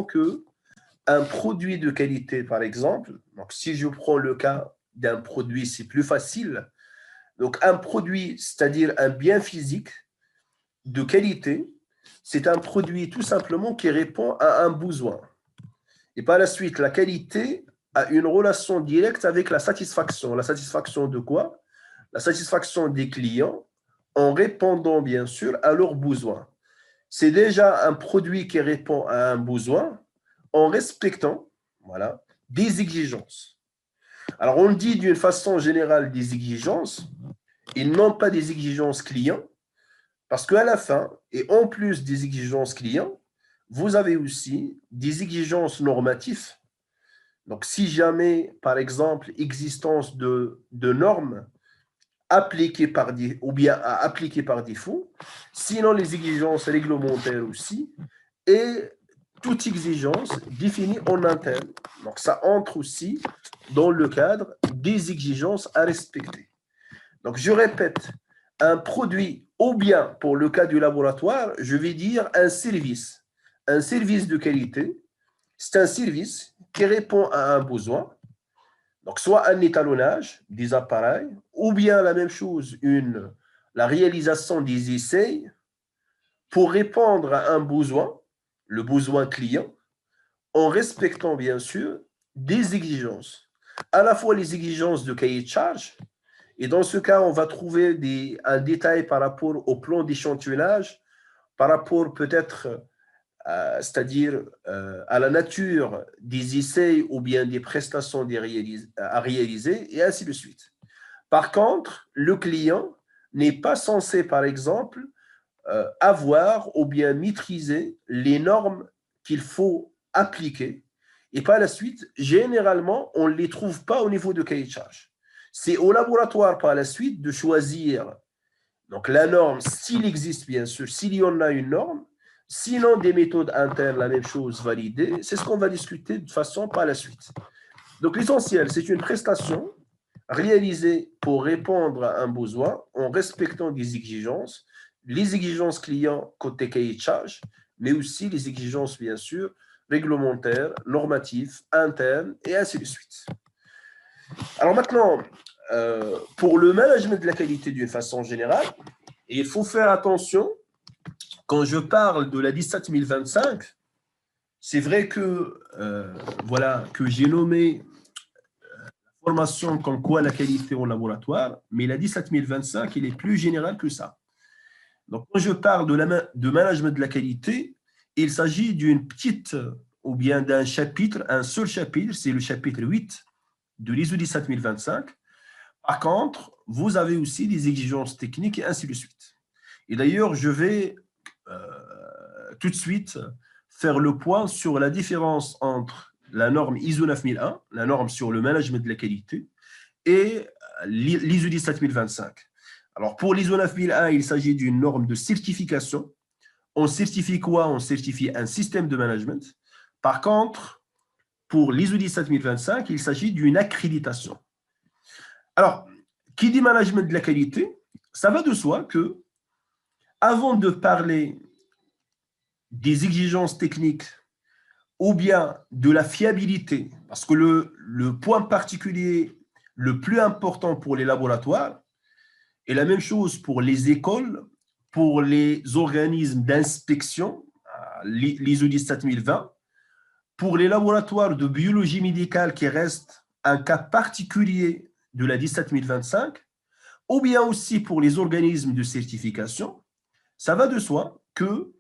que un produit de qualité, par exemple, donc si je prends le cas d'un produit, c'est plus facile. Donc un produit, c'est-à-dire un bien physique de qualité, c'est un produit tout simplement qui répond à un besoin. Et par la suite, la qualité a une relation directe avec la satisfaction. La satisfaction de quoi? La satisfaction des clients en répondant bien sûr à leurs besoins. C'est déjà un produit qui répond à un besoin en respectant des exigences. Alors, on dit d'une façon générale des exigences, et non pas des exigences clients, parce qu'à la fin, et en plus des exigences clients, vous avez aussi des exigences normatives. Donc, si jamais, par exemple, existence de normes appliquées ou bien appliquées par défaut, sinon les exigences réglementaires aussi, et toute exigence définie en interne. Donc, ça entre aussi dans le cadre des exigences à respecter. Donc, je répète, un produit, ou bien pour le cas du laboratoire, je vais dire un service. Un service de qualité, c'est un service qui répond à un besoin, donc soit un étalonnage des appareils, ou bien la même chose, la réalisation des essais pour répondre à un besoin, le besoin client, en respectant bien sûr des exigences. À la fois les exigences de cahier de charge, et dans ce cas, on va trouver un détail par rapport au plan d'échantillonnage, par rapport peut-être, c'est-à-dire à la nature des essais ou bien des prestations à réaliser, et ainsi de suite. Par contre, le client n'est pas censé, par exemple, avoir ou bien maîtriser les normes qu'il faut appliquer. Et par la suite, généralement, on ne les trouve pas au niveau de cahier de charge. C'est au laboratoire par la suite de choisir donc la norme, s'il existe bien sûr, s'il y en a une norme, sinon des méthodes internes, la même chose validée, c'est ce qu'on va discuter de façon par la suite. Donc l'essentiel, c'est une prestation réalisée pour répondre à un besoin en respectant des exigences, les exigences clients côté cahier de charge, mais aussi les exigences, bien sûr, réglementaires, normatives, internes, et ainsi de suite. Alors maintenant, pour le management de la qualité d'une façon générale, il faut faire attention, quand je parle de la 17025, c'est vrai que, que j'ai nommé formation comme quoi la qualité au laboratoire, mais la 17025, il est plus général que ça. Donc, quand je parle de management de la qualité, il s'agit d'une petite ou bien d'un chapitre, un seul chapitre, c'est le chapitre 8 de l'ISO 17025. Par contre, vous avez aussi des exigences techniques et ainsi de suite. Et d'ailleurs, je vais tout de suite faire le point sur la différence entre la norme ISO 9001, la norme sur le management de la qualité, et l'ISO 17025. Alors, pour l'ISO 9001, il s'agit d'une norme de certification. On certifie quoi? On certifie un système de management. Par contre, pour l'ISO 17025, il s'agit d'une accréditation. Alors, qui dit management de la qualité, ça va de soi que, avant de parler des exigences techniques ou bien de la fiabilité, parce que le point particulier le plus important pour les laboratoires, et la même chose pour les écoles, pour les organismes d'inspection, l'ISO 17020, pour les laboratoires de biologie médicale qui restent un cas particulier de la 17025, ou bien aussi pour les organismes de certification, ça va de soi que,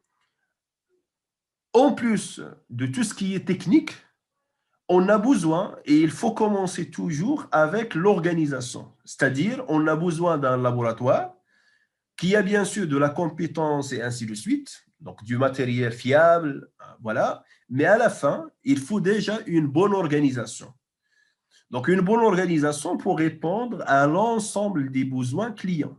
en plus de tout ce qui est technique, on a besoin, et il faut commencer toujours avec l'organisation. C'est-à-dire, on a besoin d'un laboratoire qui a bien sûr de la compétence et ainsi de suite, donc du matériel fiable, voilà. Mais à la fin, il faut déjà une bonne organisation. Donc, une bonne organisation pour répondre à l'ensemble des besoins clients.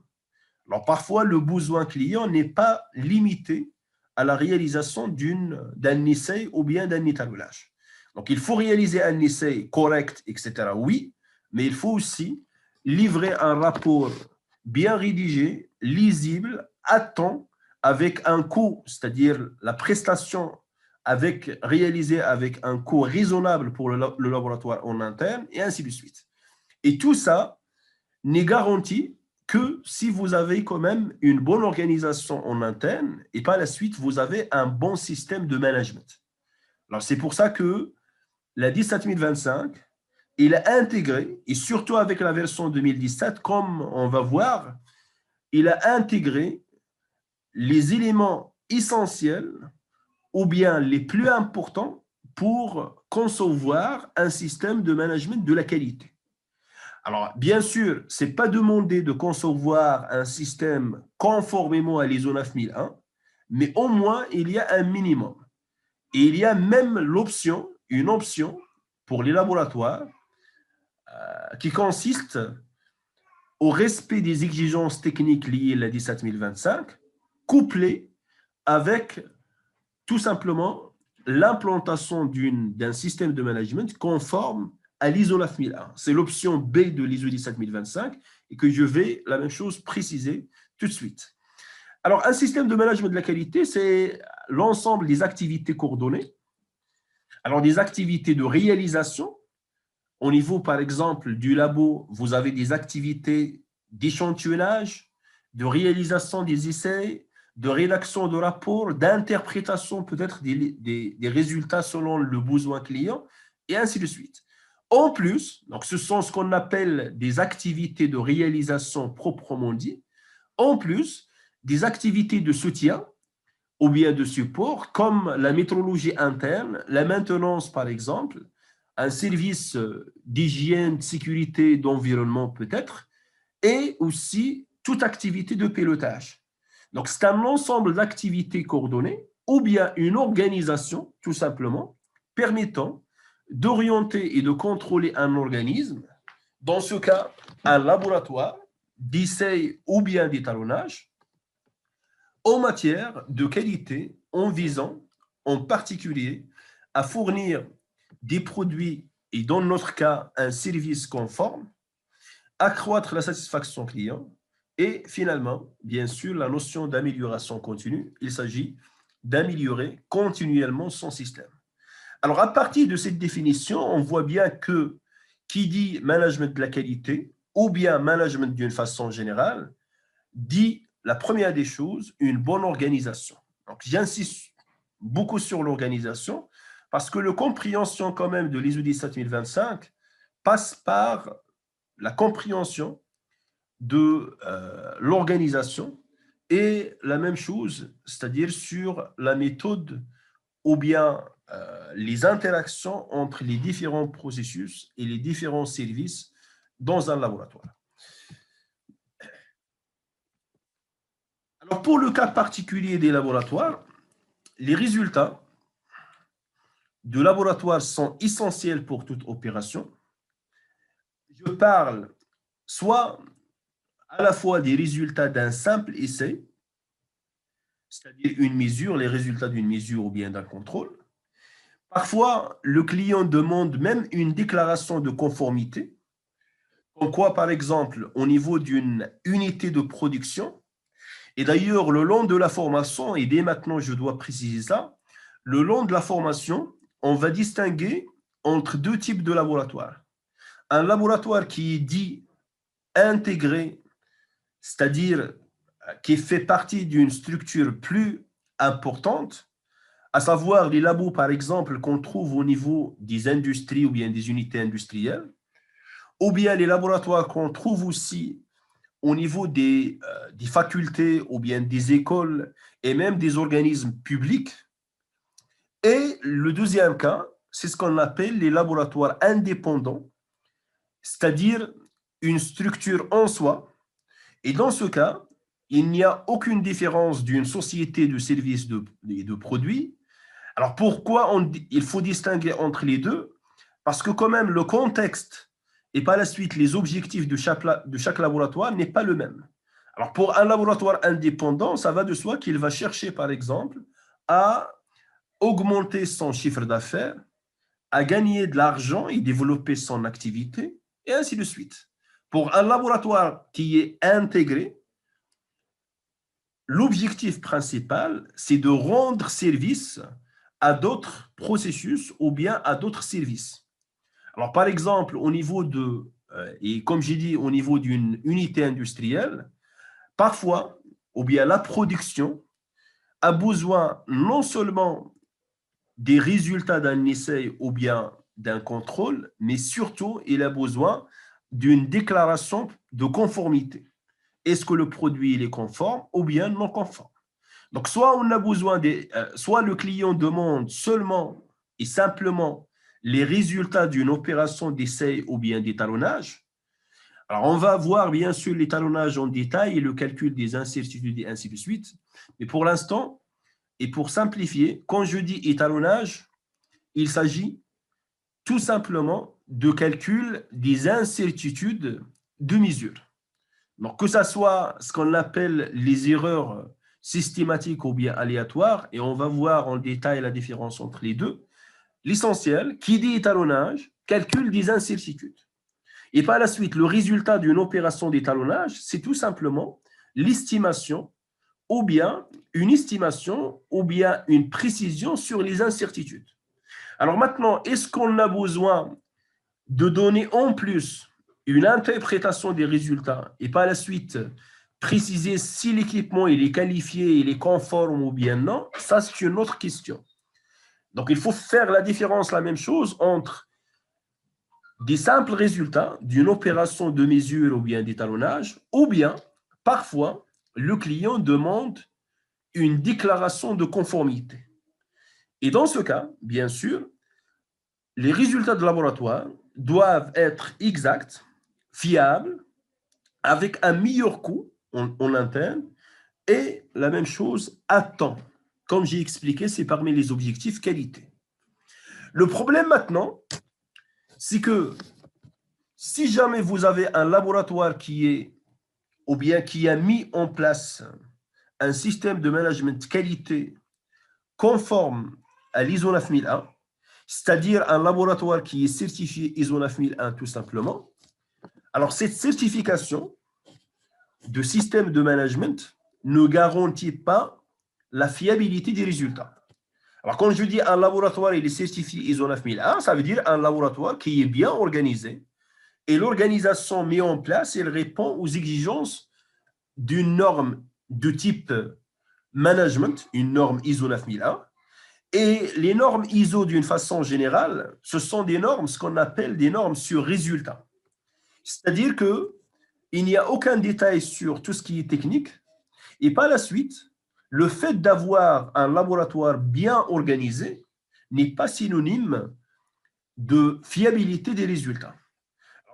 Alors, parfois, le besoin client n'est pas limité à la réalisation d'un essai ou bien d'un étalonnage. Donc, il faut réaliser un essai correct, etc. Oui, mais il faut aussi livrer un rapport bien rédigé, lisible, à temps, avec un coût, c'est-à-dire la prestation réalisé avec un coût raisonnable pour le laboratoire en interne, et ainsi de suite. Et tout ça n'est garanti que si vous avez quand même une bonne organisation en interne et par la suite, vous avez un bon système de management. Alors, c'est pour ça que la 17025, il a intégré, et surtout avec la version 2017, comme on va voir, il a intégré les éléments essentiels ou bien les plus importants pour concevoir un système de management de la qualité. Alors, bien sûr, ce n'est pas demandé de concevoir un système conformément à l'ISO 9001, mais au moins, il y a un minimum. Et il y a même une option pour les laboratoires qui consiste au respect des exigences techniques liées à la 17025, couplée avec tout simplement l'implantation d'un système de management conforme à l'ISO 9001. C'est l'option B de l'ISO 17025 et que je vais, la même chose, préciser tout de suite. Alors, un système de management de la qualité, c'est l'ensemble des activités coordonnées. Alors, des activités de réalisation. Au niveau, par exemple, du labo, vous avez des activités d'échantillonnage, de réalisation des essais, de rédaction de rapports, d'interprétation peut-être des résultats selon le besoin client, et ainsi de suite. En plus, donc ce sont ce qu'on appelle des activités de réalisation proprement dit, en plus des activités de soutien ou bien de support, comme la métrologie interne, la maintenance par exemple, un service d'hygiène, de sécurité, d'environnement peut-être, et aussi toute activité de pilotage. Donc, c'est un ensemble d'activités coordonnées ou bien une organisation, tout simplement, permettant d'orienter et de contrôler un organisme, dans ce cas, un laboratoire d'essai ou bien d'étalonnage, en matière de qualité, en visant en particulier à fournir des produits et dans notre cas un service conforme, accroître la satisfaction client et finalement, bien sûr, la notion d'amélioration continue. Il s'agit d'améliorer continuellement son système. Alors, à partir de cette définition, on voit bien que qui dit management de la qualité ou bien management d'une façon générale, dit la première des choses, une bonne organisation. Donc, j'insiste beaucoup sur l'organisation parce que la compréhension quand même de l'ISO 17025 passe par la compréhension de l'organisation et la même chose, c'est-à-dire sur la méthode ou bien les interactions entre les différents processus et les différents services dans un laboratoire. Alors, pour le cas particulier des laboratoires, les résultats de laboratoire sont essentiels pour toute opération. Je parle soit à la fois des résultats d'un simple essai, c'est-à-dire une mesure, les résultats d'une mesure ou bien d'un contrôle. Parfois, le client demande même une déclaration de conformité, en quoi, par exemple, au niveau d'une unité de production. Et d'ailleurs, le long de la formation, et dès maintenant je dois préciser ça, le long de la formation, on va distinguer entre deux types de laboratoires. Un laboratoire qui est dit intégré, c'est-à-dire qui fait partie d'une structure plus importante, à savoir les labos, par exemple, qu'on trouve au niveau des industries ou bien des unités industrielles, ou bien les laboratoires qu'on trouve aussi au niveau des facultés ou bien des écoles et même des organismes publics. Et le deuxième cas, c'est ce qu'on appelle les laboratoires indépendants, c'est-à-dire une structure en soi. Et dans ce cas, il n'y a aucune différence d'une société de services et de produits. Alors pourquoi il faut distinguer entre les deux? Parce que quand même le contexte et par la suite les objectifs de chaque laboratoire n'est pas le même. Alors pour un laboratoire indépendant, ça va de soi qu'il va chercher par exemple à augmenter son chiffre d'affaires, à gagner de l'argent et développer son activité, et ainsi de suite. Pour un laboratoire qui est intégré, l'objectif principal, c'est de rendre service à d'autres processus ou bien à d'autres services. Alors, par exemple, au niveau et comme j'ai dit, au niveau d'une unité industrielle, parfois, ou bien la production a besoin non seulement des résultats d'un essai ou bien d'un contrôle, mais surtout, il a besoin d'une déclaration de conformité. Est-ce que le produit il est conforme ou bien non conforme? Donc, soit on a besoin soit le client demande seulement et simplement les résultats d'une opération d'essai ou bien d'étalonnage. Alors, on va voir bien sûr l'étalonnage en détail et le calcul des incertitudes et ainsi de suite. Mais pour l'instant, et pour simplifier, quand je dis étalonnage, il s'agit tout simplement de calcul des incertitudes de mesure. Donc, que ce soit ce qu'on appelle les erreurs systématiques ou bien aléatoires, et on va voir en détail la différence entre les deux. L'essentiel, qui dit étalonnage, calcule des incertitudes. Et par la suite, le résultat d'une opération d'étalonnage, c'est tout simplement l'estimation ou bien une estimation ou bien une précision sur les incertitudes. Alors maintenant, est-ce qu'on a besoin de donner en plus une interprétation des résultats et par la suite préciser si l'équipement il est qualifié, il est conforme ou bien non? Ça, c'est une autre question. Donc, il faut faire la différence, la même chose, entre des simples résultats d'une opération de mesure ou bien d'étalonnage, ou bien, parfois, le client demande une déclaration de conformité. Et dans ce cas, bien sûr, les résultats de laboratoire doivent être exacts, fiables, avec un meilleur coût en interne et la même chose à temps. Comme j'ai expliqué, c'est parmi les objectifs qualité. Le problème maintenant, c'est que si jamais vous avez un laboratoire qui est, ou bien qui a mis en place un système de management qualité conforme à l'ISO 9001, c'est-à-dire un laboratoire qui est certifié ISO 9001 tout simplement, alors cette certification de système de management ne garantit pas la fiabilité des résultats. Alors quand je dis un laboratoire il est certifié ISO 9001, ça veut dire un laboratoire qui est bien organisé et l'organisation mise en place, elle répond aux exigences d'une norme de type management, une norme ISO 9001. Et les normes ISO, d'une façon générale, ce sont des normes, ce qu'on appelle des normes sur résultat. C'est-à-dire qu'il n'y a aucun détail sur tout ce qui est technique. Et par la suite, le fait d'avoir un laboratoire bien organisé n'est pas synonyme de fiabilité des résultats.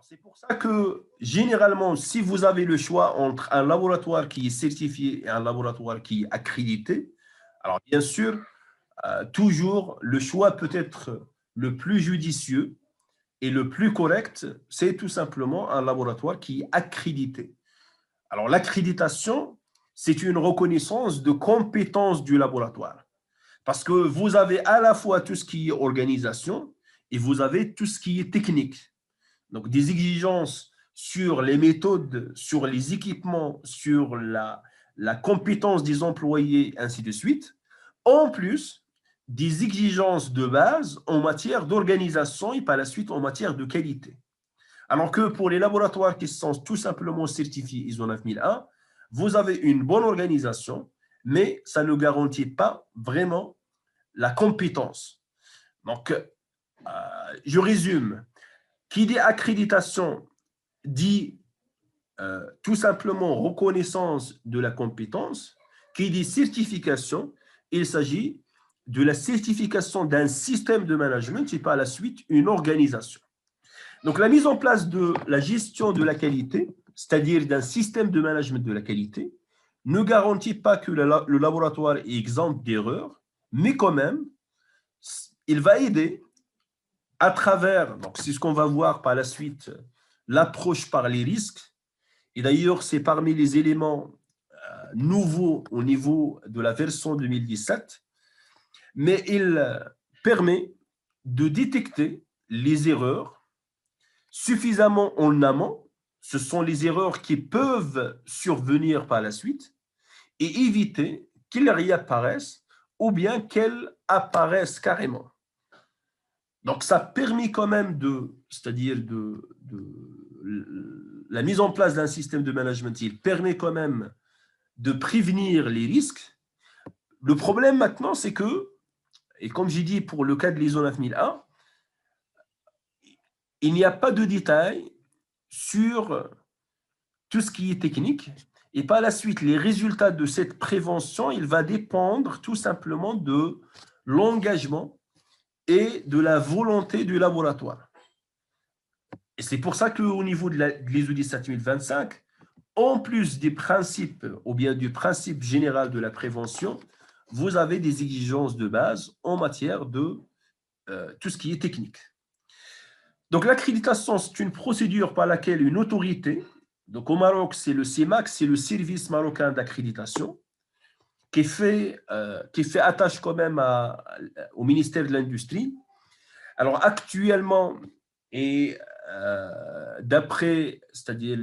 C'est pour ça que, généralement, si vous avez le choix entre un laboratoire qui est certifié et un laboratoire qui est accrédité, alors bien sûr, toujours, le choix peut être le plus judicieux et le plus correct, c'est tout simplement un laboratoire qui est accrédité. Alors, l'accréditation, c'est une reconnaissance de compétence du laboratoire. Parce que vous avez à la fois tout ce qui est organisation et vous avez tout ce qui est technique. Donc, des exigences sur les méthodes, sur les équipements, sur la compétence des employés, ainsi de suite. En plus, des exigences de base en matière d'organisation et par la suite en matière de qualité. Alors que pour les laboratoires qui sont tout simplement certifiés ISO 9001, vous avez une bonne organisation, mais ça ne garantit pas vraiment la compétence. Donc, je résume. Qui dit accréditation dit tout simplement reconnaissance de la compétence. Qui dit certification, il s'agit de la certification d'un système de management et par la suite une organisation. Donc la mise en place de la gestion de la qualité, c'est-à-dire d'un système de management de la qualité, ne garantit pas que le laboratoire est exempt d'erreurs, mais quand même, il va aider à travers, donc c'est ce qu'on va voir par la suite, l'approche par les risques. Et d'ailleurs, c'est parmi les éléments nouveaux au niveau de la version 2017, mais il permet de détecter les erreurs suffisamment en amont. Ce sont les erreurs qui peuvent survenir par la suite et éviter qu'ils réapparaissent ou bien qu'elles apparaissent carrément. Donc, ça permet quand même c'est-à-dire la mise en place d'un système de management, il permet quand même de prévenir les risques. Le problème maintenant, c'est que, et comme j'ai dit pour le cas de l'ISO 9001, il n'y a pas de détails sur tout ce qui est technique. Et par la suite, les résultats de cette prévention, il va dépendre tout simplement de l'engagement et de la volonté du laboratoire. Et c'est pour ça qu'au niveau de l'ISO 17025, en plus des principes, ou bien du principe général de la prévention, vous avez des exigences de base en matière de tout ce qui est technique. Donc l'accréditation, c'est une procédure par laquelle une autorité, donc au Maroc, c'est le CEMAC, c'est le service marocain d'accréditation, qui fait attache quand même au ministère de l'Industrie. Alors actuellement, et d'après, c'est-à-dire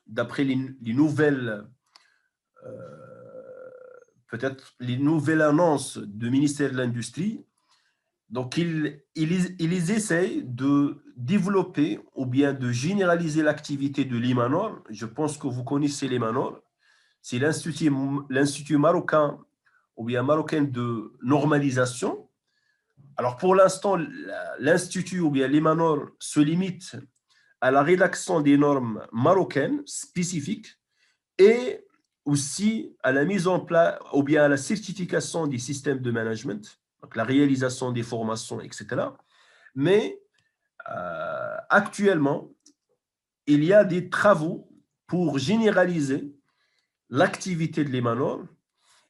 d'après les nouvelles, peut-être les nouvelles annonces du ministère de l'Industrie, donc ils essayent de développer ou bien de généraliser l'activité de l'IMANOR. Je pense que vous connaissez l'IMANOR. C'est l'Institut marocain ou bien marocain de normalisation. Alors pour l'instant, l'Institut ou bien l'IMANOR se limite à la rédaction des normes marocaines spécifiques et aussi à la mise en place ou bien à la certification des systèmes de management, donc la réalisation des formations, etc. Mais actuellement, il y a des travaux pour généraliser l'activité de l'IMANOR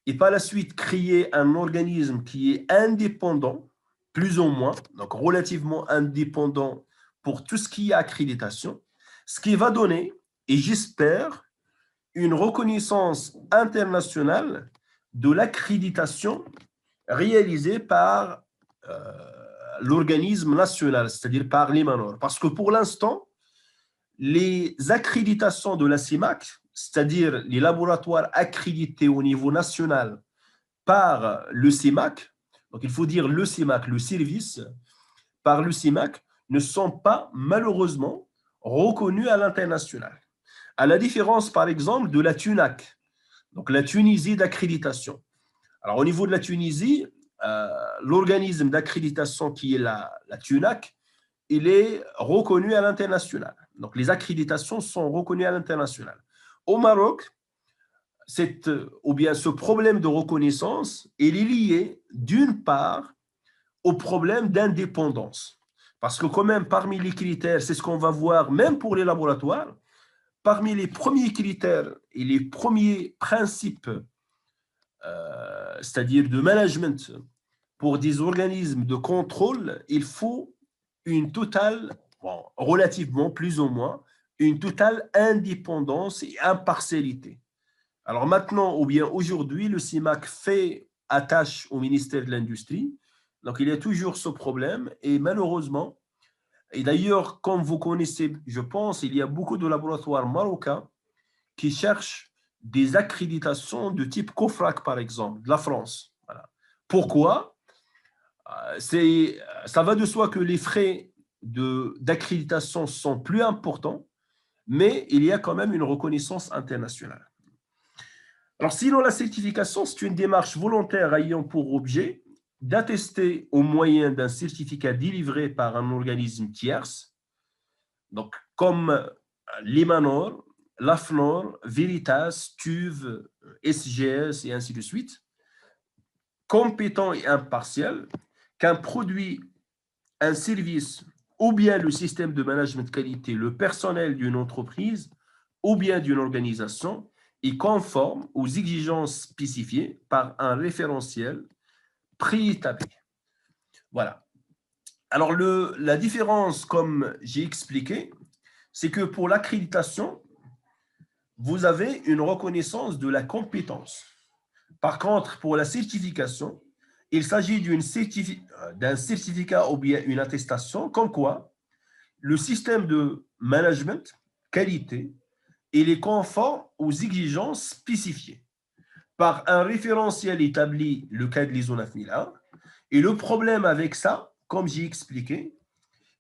et par la suite créer un organisme qui est indépendant, plus ou moins, donc relativement indépendant pour tout ce qui est accréditation, ce qui va donner, et j'espère, une reconnaissance internationale de l'accréditation réalisée par l'organisme national, c'est-à-dire par l'IMANOR. Parce que pour l'instant, les accréditations de la CIMAC, c'est-à-dire les laboratoires accrédités au niveau national par le CIMAC, donc il faut dire le CIMAC, le service, par le CIMAC, ne sont pas malheureusement reconnus à l'international. À la différence, par exemple, de la TUNAC, donc la Tunisie d'accréditation. Alors, au niveau de la Tunisie, l'organisme d'accréditation qui est la TUNAC, il est reconnu à l'international. Donc, les accréditations sont reconnues à l'international. Au Maroc, ou bien ce problème de reconnaissance, il est lié d'une part au problème d'indépendance. Parce que quand même, parmi les critères, c'est ce qu'on va voir même pour les laboratoires, parmi les premiers critères et les premiers principes, c'est-à-dire de management pour des organismes de contrôle, il faut une totale, bon, relativement plus ou moins, une totale indépendance et impartialité. Alors maintenant, ou bien aujourd'hui, le CIMAC fait attache au ministère de l'Industrie. Donc, il y a toujours ce problème et malheureusement, et d'ailleurs, comme vous connaissez, je pense, il y a beaucoup de laboratoires marocains qui cherchent des accréditations de type COFRAC, par exemple, de la France. Voilà. Pourquoi? Ça va de soi que les frais d'accréditation sont plus importants, mais il y a quand même une reconnaissance internationale. Alors, sinon, la certification, c'est une démarche volontaire ayant pour objet d'attester au moyen d'un certificat délivré par un organisme tierce, donc comme l'IMANOR, l'AFNOR, Veritas, TÜV, SGS et ainsi de suite, compétent et impartial, qu'un produit, un service ou bien le système de management qualité, le personnel d'une entreprise ou bien d'une organisation est conforme aux exigences spécifiées par un référentiel préétabli. Voilà. Alors, la différence, comme j'ai expliqué, c'est que pour l'accréditation, vous avez une reconnaissance de la compétence. Par contre, pour la certification, il s'agit d'un certificat ou bien une attestation, comme quoi le système de management qualité, il est conforme aux exigences spécifiées. par un référentiel établi, le cas de l'ISO 9001. Et le problème avec ça, comme j'ai expliqué,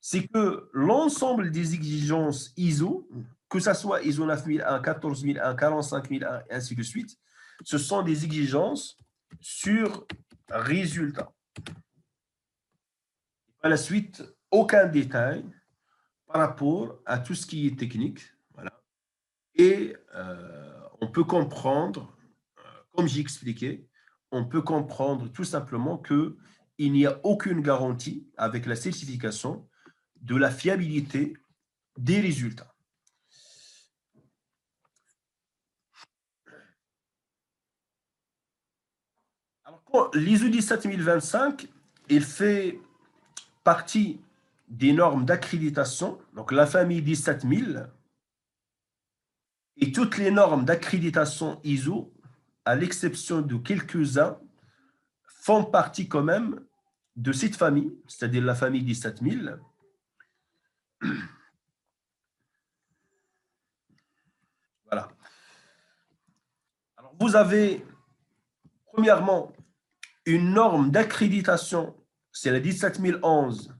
c'est que l'ensemble des exigences ISO, que ce soit ISO 9001, 14001, 45001, et ainsi de suite, ce sont des exigences sur résultat. À la suite, aucun détail par rapport à tout ce qui est technique. Voilà. Et on peut comprendre, comme j'ai expliqué, on peut comprendre tout simplement qu'il n'y a aucune garantie avec la certification de la fiabilité des résultats. L'ISO 17025, il fait partie des normes d'accréditation, donc la famille 17000, et toutes les normes d'accréditation ISO, à l'exception de quelques-uns, font partie quand même de cette famille, c'est-à-dire la famille 17000. Voilà. Alors, vous avez, premièrement, une norme d'accréditation, c'est la 17011,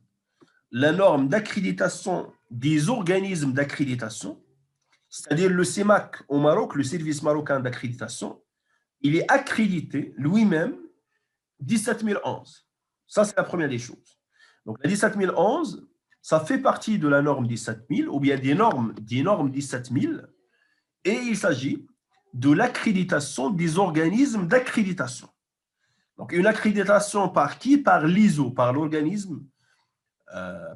la norme d'accréditation des organismes d'accréditation, c'est-à-dire le CEMAC au Maroc, le service marocain d'accréditation, il est accrédité lui-même 17011. Ça, c'est la première des choses. Donc, la 17011, ça fait partie de la norme 17000 ou bien des normes 17000 et il s'agit de l'accréditation des organismes d'accréditation. Donc, une accréditation par qui? Par l'ISO, par l'organisme,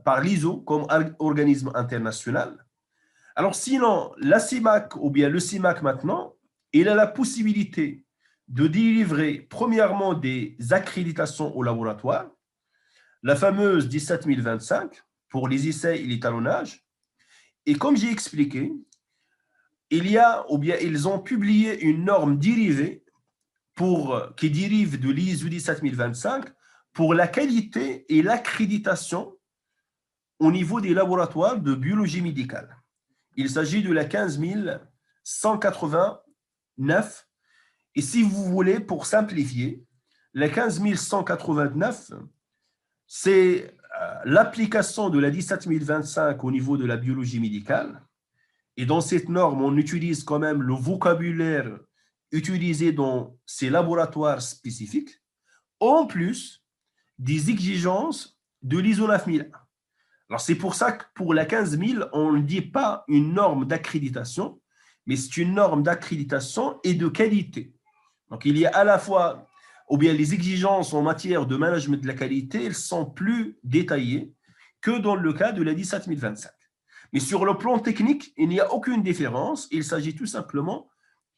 par l'ISO comme organisme international. Alors, sinon, la CIMAC ou bien le CIMAC maintenant, il a la possibilité de délivrer premièrement des accréditations au laboratoire, la fameuse 17025 pour les essais et l'étalonnage. Et comme j'ai expliqué, il y a, ou bien ils ont publié une norme dérivée qui dérive de l'ISO 17025 pour la qualité et l'accréditation au niveau des laboratoires de biologie médicale. Il s'agit de la 15189. Et si vous voulez, pour simplifier, la 15189, c'est l'application de la 17025 au niveau de la biologie médicale. Et dans cette norme, on utilise quand même le vocabulaire utilisé dans ces laboratoires spécifiques, en plus des exigences de l'ISO 9001. Alors, c'est pour ça que pour la 15000, on ne dit pas une norme d'accréditation, mais c'est une norme d'accréditation et de qualité. Donc, il y a à la fois, ou bien les exigences en matière de management de la qualité, elles sont plus détaillées que dans le cas de la 17025. Mais sur le plan technique, il n'y a aucune différence. Il s'agit tout simplement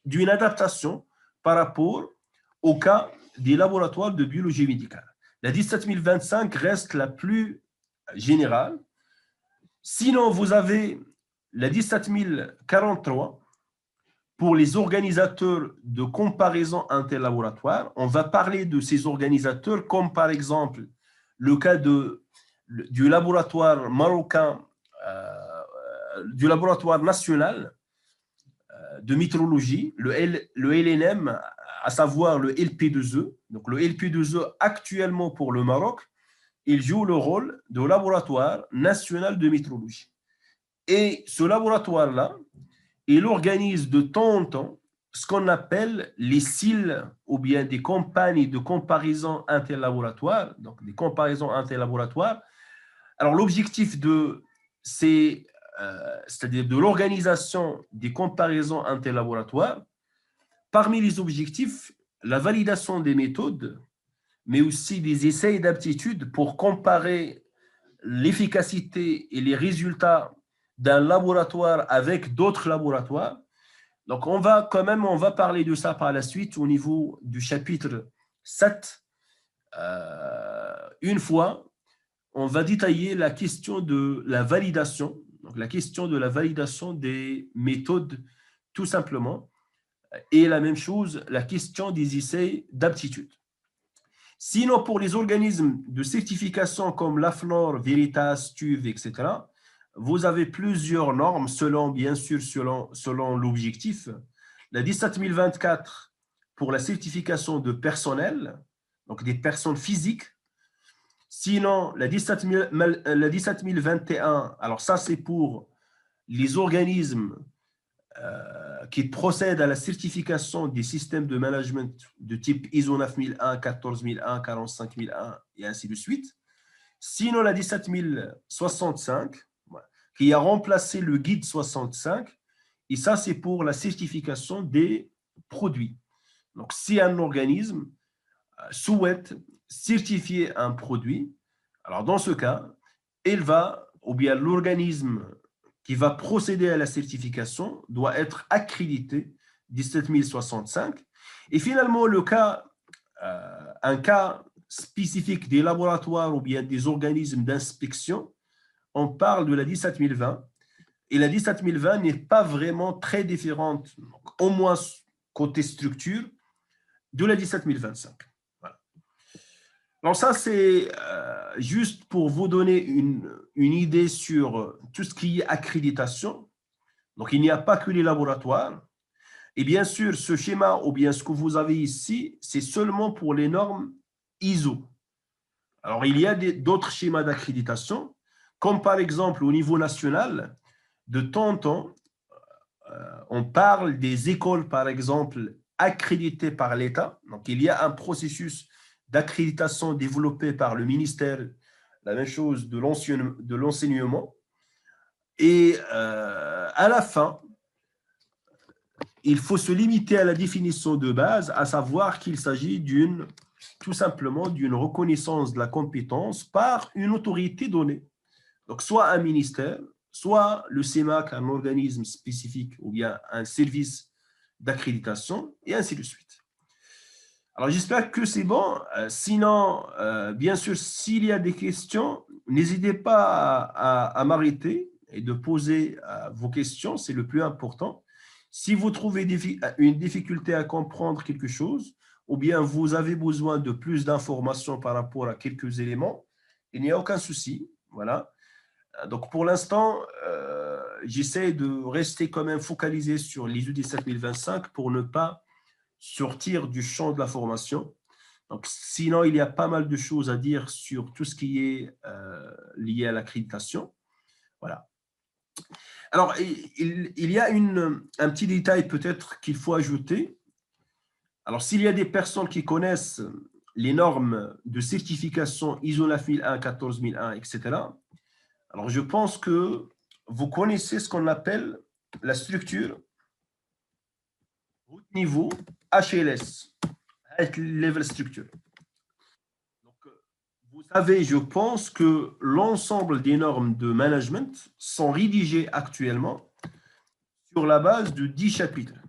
d'une adaptation par rapport au cas des laboratoires de biologie médicale. La 17025 reste la plus générale. Sinon, vous avez la 17043 pour les organisateurs de comparaison interlaboratoire. On va parler de ces organisateurs comme par exemple le cas du laboratoire marocain, du laboratoire national de métrologie, le LNM, à savoir le LP2E. Donc le LP2E actuellement pour le Maroc, il joue le rôle de laboratoire national de métrologie. Et ce laboratoire-là, il organise de temps en temps ce qu'on appelle les CIL ou bien des campagnes de comparaison interlaboratoire, donc des comparaisons interlaboratoires. Alors l'objectif c'est-à-dire de l'organisation des comparaisons interlaboratoires. Parmi les objectifs, la validation des méthodes, mais aussi des essais d'aptitude pour comparer l'efficacité et les résultats d'un laboratoire avec d'autres laboratoires. Donc, on va parler de ça par la suite au niveau du chapitre 7. Une fois, on va détailler la question de la validation, donc la question de la validation des méthodes, tout simplement, et la même chose, la question des essais d'aptitude. Sinon, pour les organismes de certification comme l'AFNOR, Veritas, TÜV, etc., vous avez plusieurs normes, bien sûr, selon l'objectif. La 17024 pour la certification de personnel, donc des personnes physiques. Sinon, la 17021, alors ça c'est pour les organismes qui procèdent à la certification des systèmes de management de type ISO 9001, 14001, 45001 et ainsi de suite. Sinon, la 17065, qui a remplacé le guide 65, et ça, c'est pour la certification des produits. Donc, si un organisme souhaite certifier un produit, alors dans ce cas, il va, ou bien l'organisme qui va procéder à la certification doit être accrédité 17065. Et finalement, un cas spécifique des laboratoires ou bien des organismes d'inspection, on parle de la 17020. Et la 17020 n'est pas vraiment très différente, au moins côté structure, de la 17025. Voilà. Donc ça, c'est juste pour vous donner une idée sur tout ce qui est accréditation. Donc, il n'y a pas que les laboratoires. Et bien sûr, ce schéma ou bien ce que vous avez ici, c'est seulement pour les normes ISO. Alors, il y a d'autres schémas d'accréditation, comme par exemple au niveau national, de temps en temps, on parle des écoles, par exemple, accréditées par l'État. Donc, il y a un processus d'accréditation développé par le ministère, la même chose de l'enseignement. Et à la fin, il faut se limiter à la définition de base, à savoir qu'il s'agit tout simplement d'une reconnaissance de la compétence par une autorité donnée. Donc, soit un ministère, soit le CEMAC, un organisme spécifique, ou bien un service d'accréditation, et ainsi de suite. Alors, j'espère que c'est bon. Sinon, bien sûr, s'il y a des questions, n'hésitez pas à m'arrêter et de poser vos questions, c'est le plus important. Si vous trouvez une difficulté à comprendre quelque chose, ou bien vous avez besoin de plus d'informations par rapport à quelques éléments, il n'y a aucun souci. Voilà. Donc, pour l'instant, j'essaie de rester quand même focalisé sur l'ISO 17025 pour ne pas sortir du champ de la formation. Donc, sinon, il y a pas mal de choses à dire sur tout ce qui est lié à l'accréditation. Voilà. Alors, il y a un petit détail peut-être qu'il faut ajouter. Alors, s'il y a des personnes qui connaissent les normes de certification ISO 9001, 14001, etc., alors je pense que vous connaissez ce qu'on appelle la structure haut niveau HLS, High Level Structure. Donc, vous savez, je pense que l'ensemble des normes de management sont rédigées actuellement sur la base de 10 chapitres.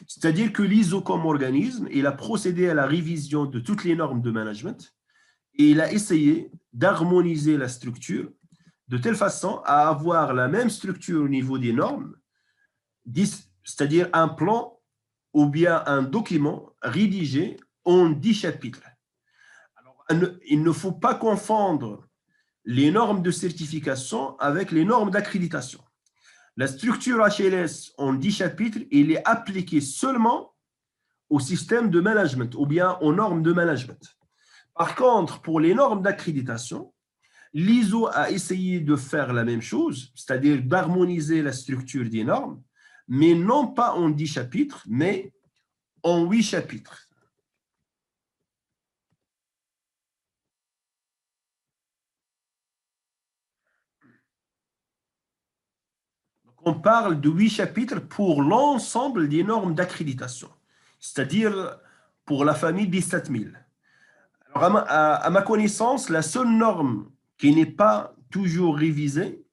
C'est-à-dire que l'ISO comme organisme, il a procédé à la révision de toutes les normes de management et il a essayé d'harmoniser la structure de telle façon à avoir la même structure au niveau des normes, c'est-à-dire un plan ou bien un document rédigé en 10 chapitres. Alors, il ne faut pas confondre les normes de certification avec les normes d'accréditation. La structure HLS en 10 chapitres, il est appliquée seulement au système de management ou bien aux normes de management. Par contre, pour les normes d'accréditation, l'ISO a essayé de faire la même chose, c'est-à-dire d'harmoniser la structure des normes, mais non pas en 10 chapitres, mais en 8 chapitres. Donc, on parle de 8 chapitres pour l'ensemble des normes d'accréditation, c'est-à-dire pour la famille des 7000. Alors, à ma connaissance, la seule norme qui n'est pas toujours révisée,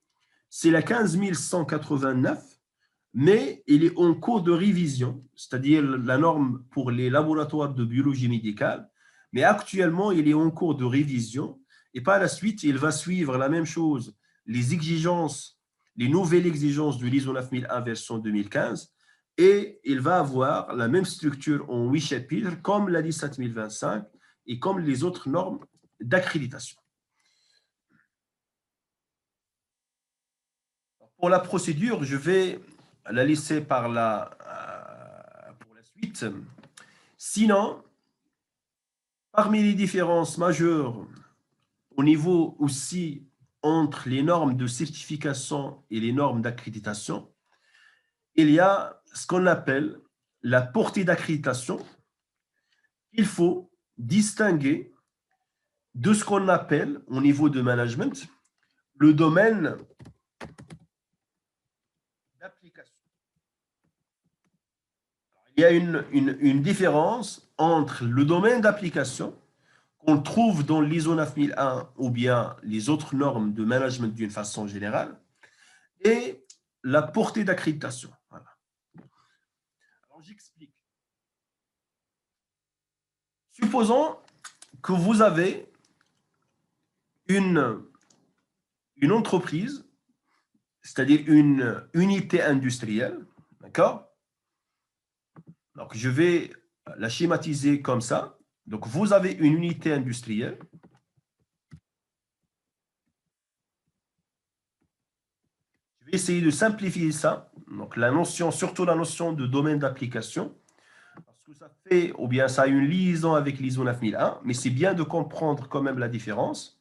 c'est la 15189, mais il est en cours de révision, c'est-à-dire la norme pour les laboratoires de biologie médicale, mais actuellement, il est en cours de révision et par la suite, il va suivre la même chose, les exigences, les nouvelles exigences de l'ISO 9001 version 2015 et il va avoir la même structure en 8 chapitres comme la 17025 et comme les autres normes d'accréditation. Pour la procédure, je vais la laisser pour la suite. Sinon, parmi les différences majeures au niveau aussi entre les normes de certification et les normes d'accréditation, il y a ce qu'on appelle la portée d'accréditation. Il faut distinguer de ce qu'on appelle au niveau de management le domaine d'application. Il y a une différence entre le domaine d'application qu'on trouve dans l'ISO 9001 ou bien les autres normes de management d'une façon générale et la portée d'accréditation. Voilà. Alors, j'explique. Supposons que vous avez une entreprise, c'est-à-dire une unité industrielle, d'accord? Donc, je vais la schématiser comme ça. Donc, vous avez une unité industrielle. Je vais essayer de simplifier ça. Donc, la notion, surtout la notion de domaine d'application, parce que ça fait, ou bien ça a une liaison avec l'ISO 9001, mais c'est bien de comprendre quand même la différence.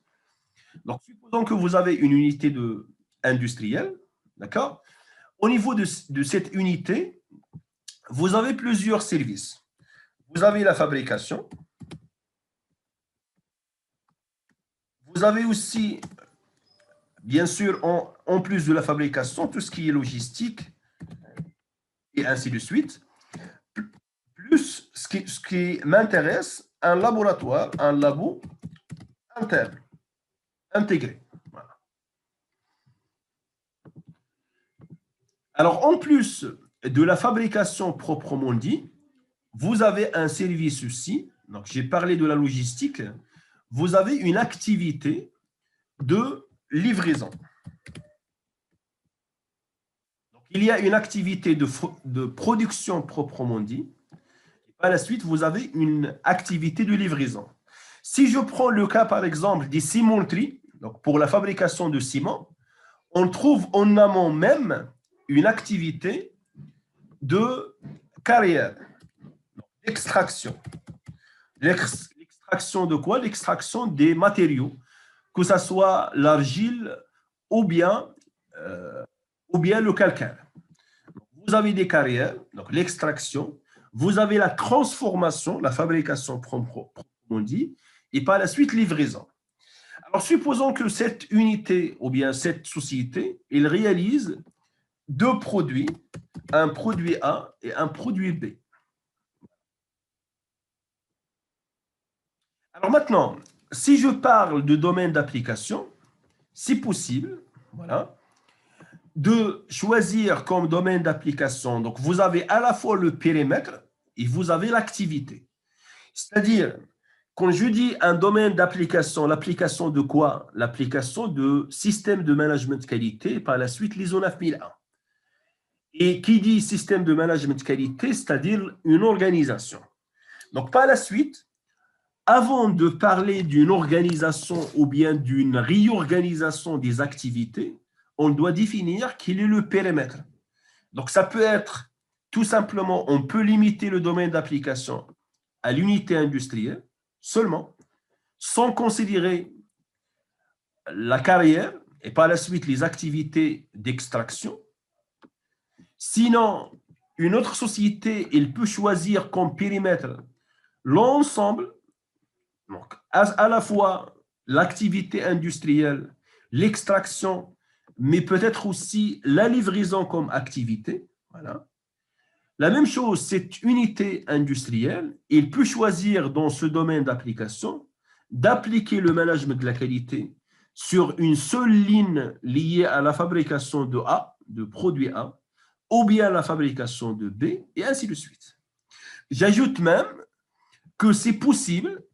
Donc, supposons que vous avez une unité industrielle, d'accord? Au niveau de cette unité, vous avez plusieurs services. Vous avez la fabrication. Vous avez aussi, bien sûr, en plus de la fabrication, tout ce qui est logistique et ainsi de suite. Plus ce qui m'intéresse, un laboratoire, un labo interne, intégré. Voilà. Alors, en plus de la fabrication proprement dit, vous avez un service aussi. Donc, j'ai parlé de la logistique. Vous avez une activité de livraison. Donc, il y a une activité de production proprement dit. Et par la suite, vous avez une activité de livraison. Si je prends le cas, par exemple, des cimenteries, donc pour la fabrication de ciment, on trouve en amont même une activité de carrière, d'extraction. L'extraction de quoi? L'extraction des matériaux, que ce soit l'argile ou bien le calcaire. Vous avez des carrières, donc l'extraction, vous avez la transformation, la fabrication proprement dit, et par la suite livraison. Alors, supposons que cette unité ou bien cette société, elle réalise deux produits, un produit A et un produit B. Alors maintenant, si je parle de domaine d'application, c'est possible, voilà, de choisir comme domaine d'application. Donc, vous avez à la fois le périmètre et vous avez l'activité. C'est-à-dire, quand je dis un domaine d'application, l'application de quoi? L'application de système de management qualité, par la suite l'ISO 9001. Et qui dit système de management qualité, c'est-à-dire une organisation. Donc, par la suite, avant de parler d'une organisation ou bien d'une réorganisation des activités, on doit définir quel est le périmètre. Donc, ça peut être tout simplement, on peut limiter le domaine d'application à l'unité industrielle seulement, sans considérer la carrière et par la suite les activités d'extraction. Sinon, une autre société, elle peut choisir comme périmètre l'ensemble, donc à la fois l'activité industrielle, l'extraction, mais peut-être aussi la livraison comme activité. Voilà. La même chose, cette unité industrielle, il peut choisir dans ce domaine d'application d'appliquer le management de la qualité sur une seule ligne liée à la fabrication de A, de produit A, ou bien la fabrication de B, et ainsi de suite. J'ajoute même que c'est possible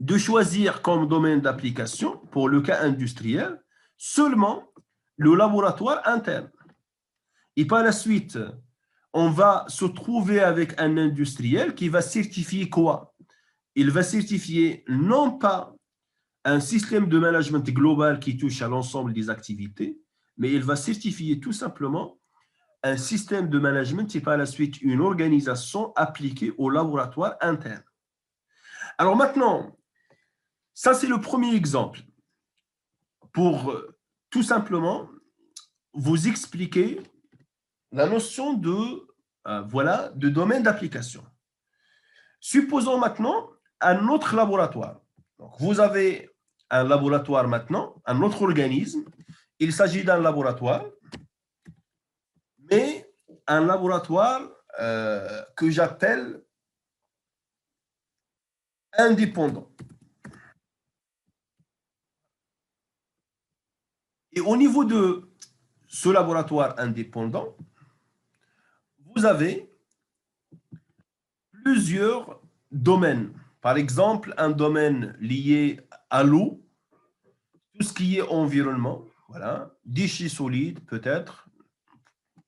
de choisir comme domaine d'application, pour le cas industriel, seulement le laboratoire interne. Et par la suite, on va se trouver avec un industriel qui va certifier quoi? Il va certifier non pas un système de management global qui touche à l'ensemble des activités, mais il va certifier tout simplement un système de management et par la suite une organisation appliquée au laboratoire interne. Alors maintenant, ça c'est le premier exemple pour tout simplement vous expliquer la notion de domaine d'application. Supposons maintenant un autre laboratoire. Donc, vous avez un laboratoire maintenant, un autre organisme. Il s'agit d'un laboratoire, mais un laboratoire que j'appelle indépendant. Et au niveau de ce laboratoire indépendant, vous avez plusieurs domaines. Par exemple, un domaine lié à l'eau, tout ce qui est environnement, voilà, déchets solides peut-être.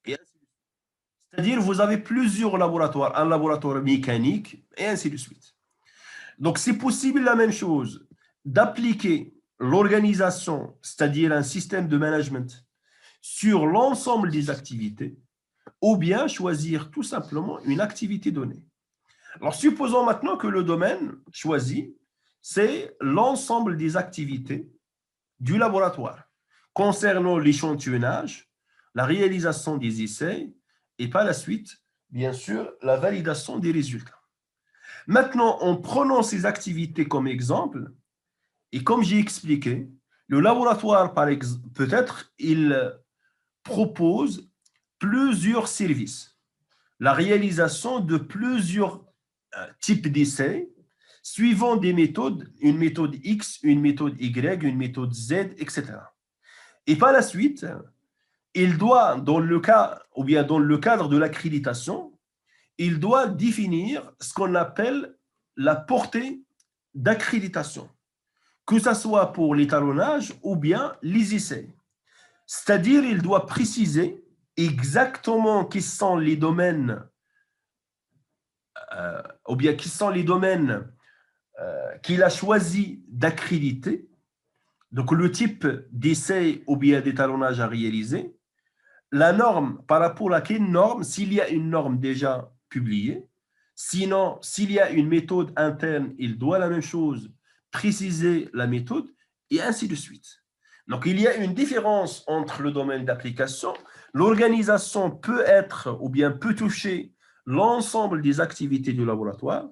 C'est-à-dire, vous avez plusieurs laboratoires, un laboratoire mécanique et ainsi de suite. Donc, c'est possible la même chose, d'appliquer l'organisation, c'est-à-dire un système de management, sur l'ensemble des activités, ou bien choisir tout simplement une activité donnée. Alors, supposons maintenant que le domaine choisi, c'est l'ensemble des activités du laboratoire concernant l'échantillonnage, la réalisation des essais et par la suite, bien sûr, la validation des résultats. Maintenant, en prenant ces activités comme exemple, et comme j'ai expliqué, le laboratoire, peut-être, il propose plusieurs services, la réalisation de plusieurs types d'essais suivant des méthodes, une méthode X, une méthode Y, une méthode Z, etc. Et par la suite, il doit, dans le cas, ou bien dans le cadre de l'accréditation, il doit définir ce qu'on appelle la portée d'accréditation, que ce soit pour l'étalonnage ou bien les essais. C'est-à-dire, il doit préciser exactement quels sont les domaines, ou bien quels sont les domaines qu'il a choisi d'accréditer, donc le type d'essai ou bien d'étalonnage à réaliser, la norme, par rapport à quelle norme, s'il y a une norme déjà publiée, sinon, s'il y a une méthode interne, il doit la même chose, préciser la méthode, et ainsi de suite. Donc, il y a une différence entre le domaine d'application. L'organisation peut être ou bien peut toucher l'ensemble des activités du laboratoire,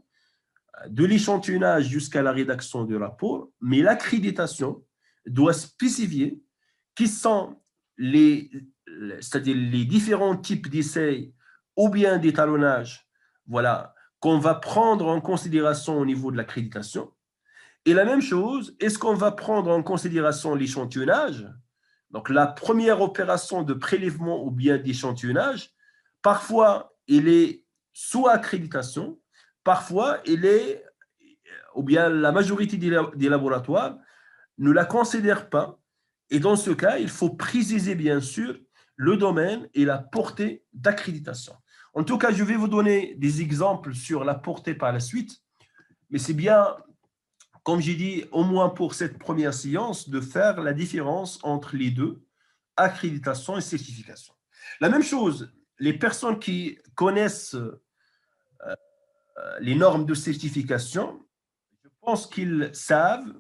de l'échantillonnage jusqu'à la rédaction du rapport, mais l'accréditation doit spécifier qui sont c'est-à-dire les différents types d'essais ou bien d'étalonnage, voilà, qu'on va prendre en considération au niveau de l'accréditation. Et la même chose, est-ce qu'on va prendre en considération l'échantillonnage? Donc, la première opération de prélèvement ou bien d'échantillonnage, parfois, il est sous accréditation, parfois, il est, ou bien la majorité des laboratoires ne la considèrent pas. Et dans ce cas, il faut préciser, bien sûr, le domaine et la portée d'accréditation. En tout cas, je vais vous donner des exemples sur la portée par la suite, mais c'est bien, comme j'ai dit, au moins pour cette première séance, de faire la différence entre les deux, accréditation et certification. La même chose, les personnes qui connaissent les normes de certification, je pense qu'ils savent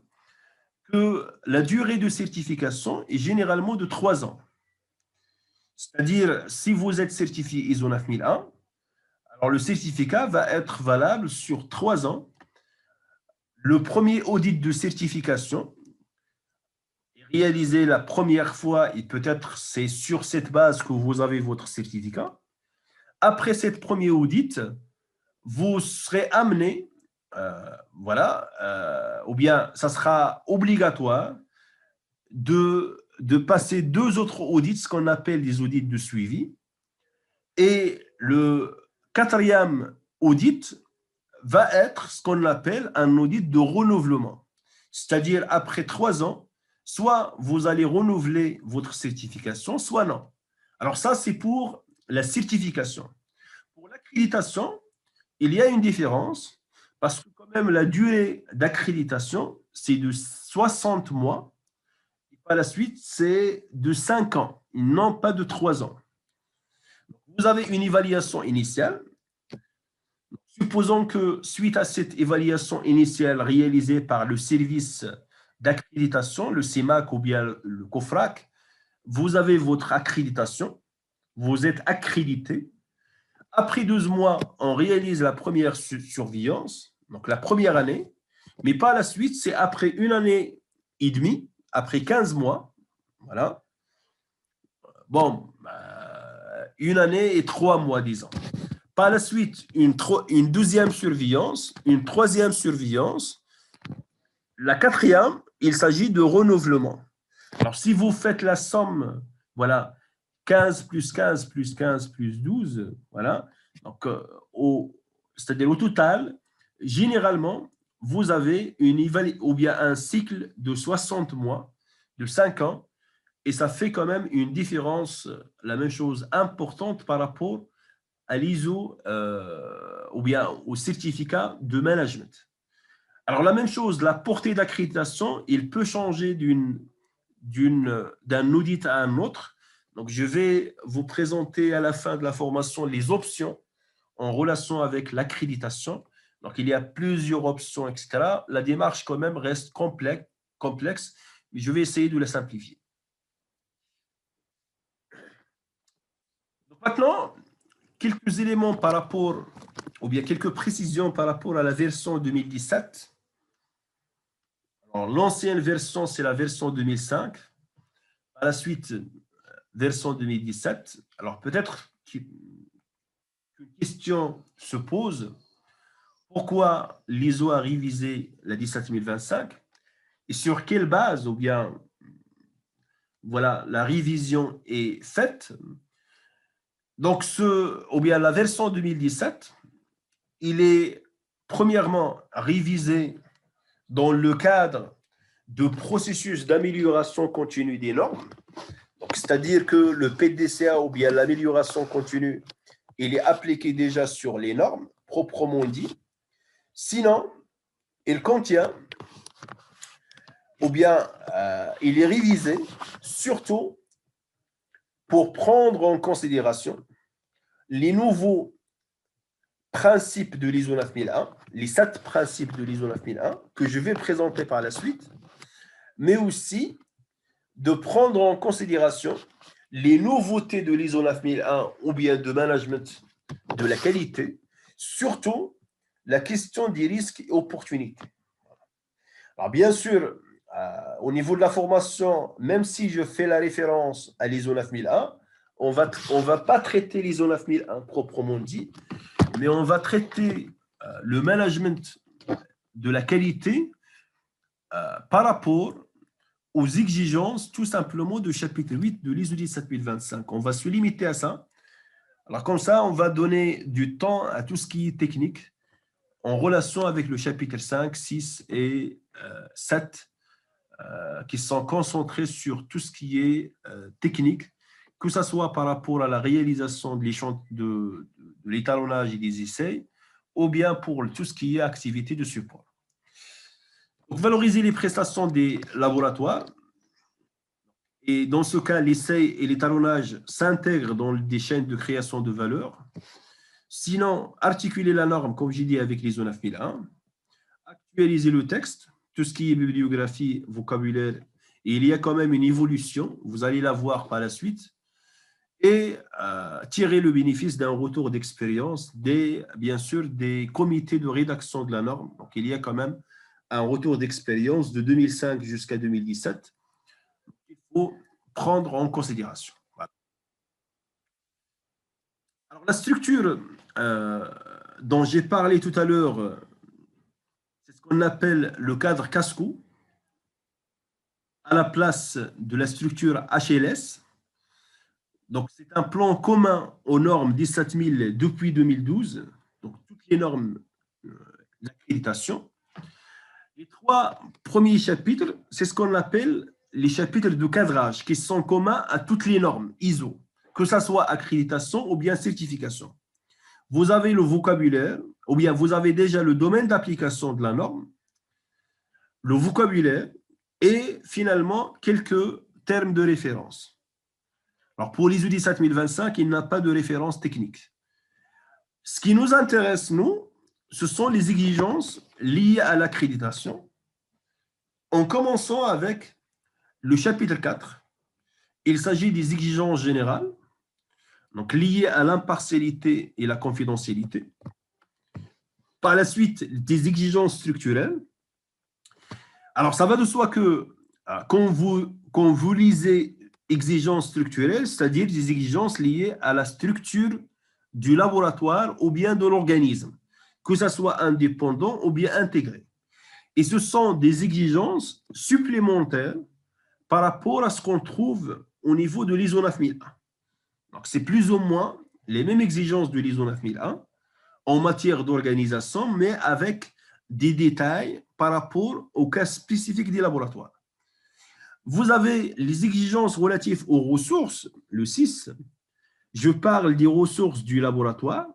que la durée de certification est généralement de 3 ans. C'est-à-dire, si vous êtes certifié ISO 9001, alors le certificat va être valable sur 3 ans. Le premier audit de certification est réalisé la première fois et peut-être c'est sur cette base que vous avez votre certificat. Après cette premier audit, vous serez amené, ou bien ça sera obligatoire de passer 2 autres audits, ce qu'on appelle des audits de suivi. Et le 4e audit va être ce qu'on appelle un audit de renouvellement. C'est-à-dire, après 3 ans, soit vous allez renouveler votre certification, soit non. Alors ça, c'est pour la certification. Pour l'accréditation, il y a une différence parce que quand même la durée d'accréditation, c'est de 60 mois. Et par la suite, c'est de 5 ans, non pas de 3 ans. Vous avez une évaluation initiale. Supposons que suite à cette évaluation initiale réalisée par le service d'accréditation, le CEMAC ou bien le COFRAC, vous avez votre accréditation, vous êtes accrédité. Après 12 mois, on réalise la première surveillance, donc la première année, mais pas la suite, c'est après une année et demie, après 15 mois, voilà. Bon, une année et 3 mois, disons. Par la suite, une deuxième surveillance, une troisième surveillance. La quatrième, il s'agit de renouvellement. Alors, si vous faites la somme, voilà, 15 plus 15 plus 15 plus 12, voilà, donc, c'est-à-dire au total, généralement, vous avez ou bien un cycle de 60 mois, de 5 ans, et ça fait quand même une différence, la même chose importante par rapport à l'ISO ou bien au certificat de management. Alors, la même chose, la portée d'accréditation, il peut changer d'un audit à un autre. Donc, je vais vous présenter à la fin de la formation les options en relation avec l'accréditation. Donc, il y a plusieurs options, etc. La démarche, quand même, reste complexe, mais je vais essayer de la simplifier. Donc, maintenant, quelques éléments par rapport, ou bien quelques précisions par rapport à la version 2017. L'ancienne version, c'est la version 2005. À la suite, version 2017. Alors, peut-être qu'une question se pose. Pourquoi l'ISO a révisé la 17025 et sur quelle base, ou bien, voilà, la révision est faite. Donc, ou bien la version 2017, il est premièrement révisé dans le cadre de processus d'amélioration continue des normes. C'est-à-dire que le PDCA ou bien l'amélioration continue, il est appliqué déjà sur les normes, proprement dit. Sinon, il contient, ou bien il est révisé, surtout pour prendre en considération les nouveaux principes de l'ISO 9001, les 7 principes de l'ISO 9001 que je vais présenter par la suite, mais aussi de prendre en considération les nouveautés de l'ISO 9001 ou bien de management de la qualité, surtout la question des risques et opportunités. Alors, bien sûr, au niveau de la formation, même si je fais la référence à l'ISO 9001, on va pas traiter l'ISO 9001 proprement dit, mais on va traiter le management de la qualité par rapport aux exigences tout simplement du chapitre 8 de l'ISO 17025. On va se limiter à ça. Alors comme ça, on va donner du temps à tout ce qui est technique en relation avec le chapitre 5, 6 et 7 qui sont concentrés sur tout ce qui est technique, que ce soit par rapport à la réalisation de l'étalonnage et des essais, ou bien pour tout ce qui est activité de support. Donc, valoriser les prestations des laboratoires. Et dans ce cas, l'essai et l'étalonnage s'intègrent dans des chaînes de création de valeur. Sinon, articuler la norme, comme j'ai dit, avec l'ISO 9001. Actualiser le texte, tout ce qui est bibliographie, vocabulaire. Et il y a quand même une évolution, vous allez la voir par la suite. Et tirer le bénéfice d'un retour d'expérience, bien sûr, des comités de rédaction de la norme. Donc, il y a quand même un retour d'expérience de 2005 jusqu'à 2017 qu'il faut prendre en considération. Voilà. Alors, la structure dont j'ai parlé tout à l'heure, c'est ce qu'on appelle le cadre CASCO, à la place de la structure HLS. Donc, c'est un plan commun aux normes 17000 depuis 2012, donc toutes les normes d'accréditation. Les 3 premiers chapitres, c'est ce qu'on appelle les chapitres de cadrage, qui sont communs à toutes les normes ISO, que ce soit accréditation ou bien certification. Vous avez le vocabulaire, ou bien vous avez déjà le domaine d'application de la norme, le vocabulaire et finalement quelques termes de référence. Alors, pour l'ISO 17025, il n'a pas de référence technique. Ce qui nous intéresse, nous, ce sont les exigences liées à l'accréditation, en commençant avec le chapitre 4. Il s'agit des exigences générales, donc liées à l'impartialité et la confidentialité. Par la suite, des exigences structurelles. Alors, ça va de soi que quand vous lisez exigences structurelles, c'est-à-dire des exigences liées à la structure du laboratoire ou bien de l'organisme, que ce soit indépendant ou bien intégré. Et ce sont des exigences supplémentaires par rapport à ce qu'on trouve au niveau de l'ISO 9001. Donc, c'est plus ou moins les mêmes exigences de l'ISO 9001 en matière d'organisation, mais avec des détails par rapport au cas spécifique des laboratoires. Vous avez les exigences relatives aux ressources, le 6. Je parle des ressources du laboratoire,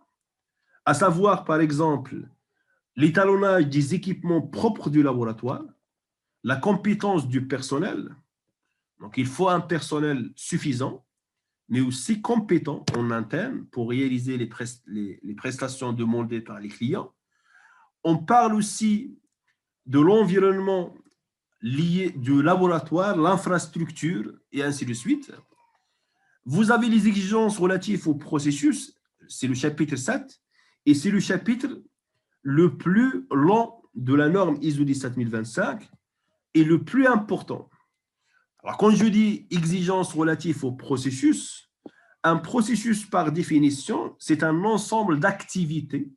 à savoir, par exemple, l'étalonnage des équipements propres du laboratoire, la compétence du personnel. Donc, il faut un personnel suffisant, mais aussi compétent en interne pour réaliser les prestations demandées par les clients. On parle aussi de l'environnement lié du laboratoire, l'infrastructure, et ainsi de suite. Vous avez les exigences relatives au processus, c'est le chapitre 7, et c'est le chapitre le plus long de la norme ISO 17025 et le plus important. Alors, quand je dis exigences relatives au processus, un processus, par définition, c'est un ensemble d'activités.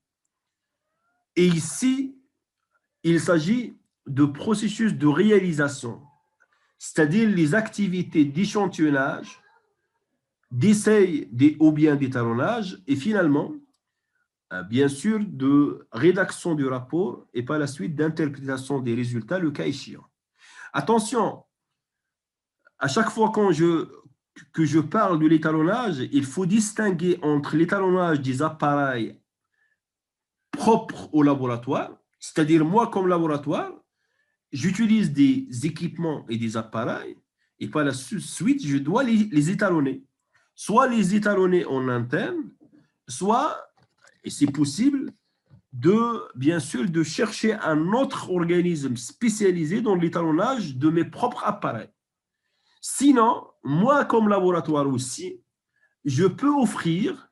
Et ici, il s'agit de processus de réalisation, c'est-à-dire les activités d'échantillonnage, d'essai ou bien d'étalonnage, et finalement, bien sûr, de rédaction du rapport et par la suite d'interprétation des résultats, le cas échéant. Attention, à chaque fois que je parle de l'étalonnage, il faut distinguer entre l'étalonnage des appareils propres au laboratoire, c'est-à-dire moi comme laboratoire, j'utilise des équipements et des appareils et par la suite, je dois les étalonner. Soit les étalonner en interne, soit, et c'est possible, bien sûr, de chercher un autre organisme spécialisé dans l'étalonnage de mes propres appareils. Sinon, moi, comme laboratoire aussi, je peux offrir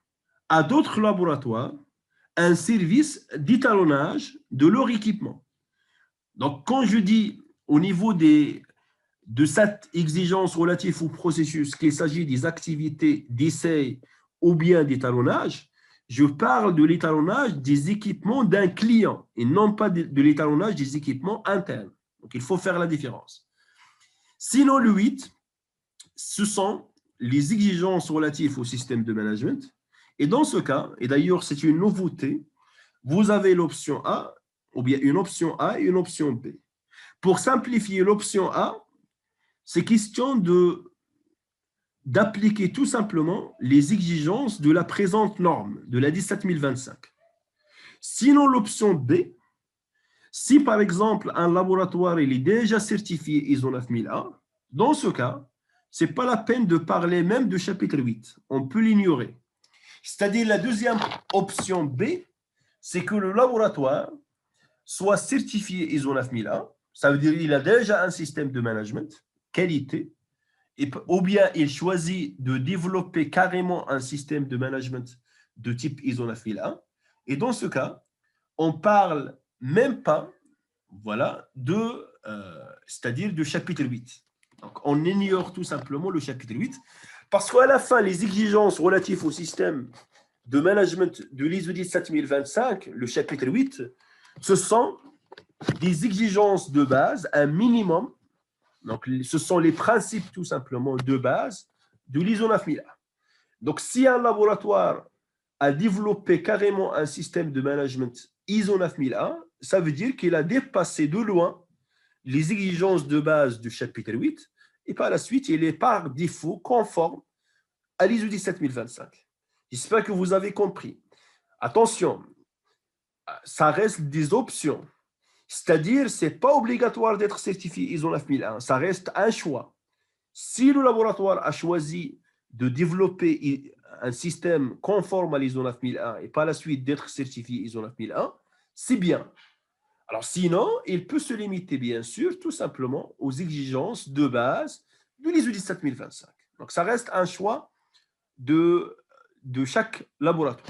à d'autres laboratoires un service d'étalonnage de leur équipement. Donc, quand je dis au niveau de cette exigence relative au processus qu'il s'agit des activités d'essai ou bien d'étalonnage, je parle de l'étalonnage des équipements d'un client et non pas de l'étalonnage des équipements internes. Donc, il faut faire la différence. Sinon, le 8, ce sont les exigences relatives au système de management. Et dans ce cas, et d'ailleurs c'est une nouveauté, vous avez l'option A, ou bien une option A et une option B. Pour simplifier l'option A, c'est question d'appliquer tout simplement les exigences de la présente norme, de la 17025. Sinon, l'option B, si par exemple un laboratoire il est déjà certifié ISO 9001, dans ce cas, ce n'est pas la peine de parler même de chapitre 8. On peut l'ignorer. C'est-à-dire la deuxième option B, c'est que le laboratoire soit certifié ISO 9001, ça veut dire qu'il a déjà un système de management, qualité, ou bien il choisit de développer carrément un système de management de type ISO 9001. Et dans ce cas, on ne parle même pas c'est-à-dire de chapitre 8. Donc, on ignore tout simplement le chapitre 8 parce qu'à la fin, les exigences relatives au système de management de l'ISO 17025, le chapitre 8, ce sont des exigences de base, un minimum. Donc, ce sont les principes tout simplement de base de l'ISO 9001. Donc, si un laboratoire a développé carrément un système de management ISO 9001, ça veut dire qu'il a dépassé de loin les exigences de base du chapitre 8 et par la suite, il est par défaut conforme à l'ISO 17025. J'espère que vous avez compris. Attention, ça reste des options. C'est-à-dire, ce n'est pas obligatoire d'être certifié ISO 9001. Ça reste un choix. Si le laboratoire a choisi de développer un système conforme à l'ISO 9001 et par la suite d'être certifié ISO 9001, c'est bien. Alors sinon, il peut se limiter, bien sûr, tout simplement aux exigences de base de l'ISO 17025. Donc, ça reste un choix de chaque laboratoire.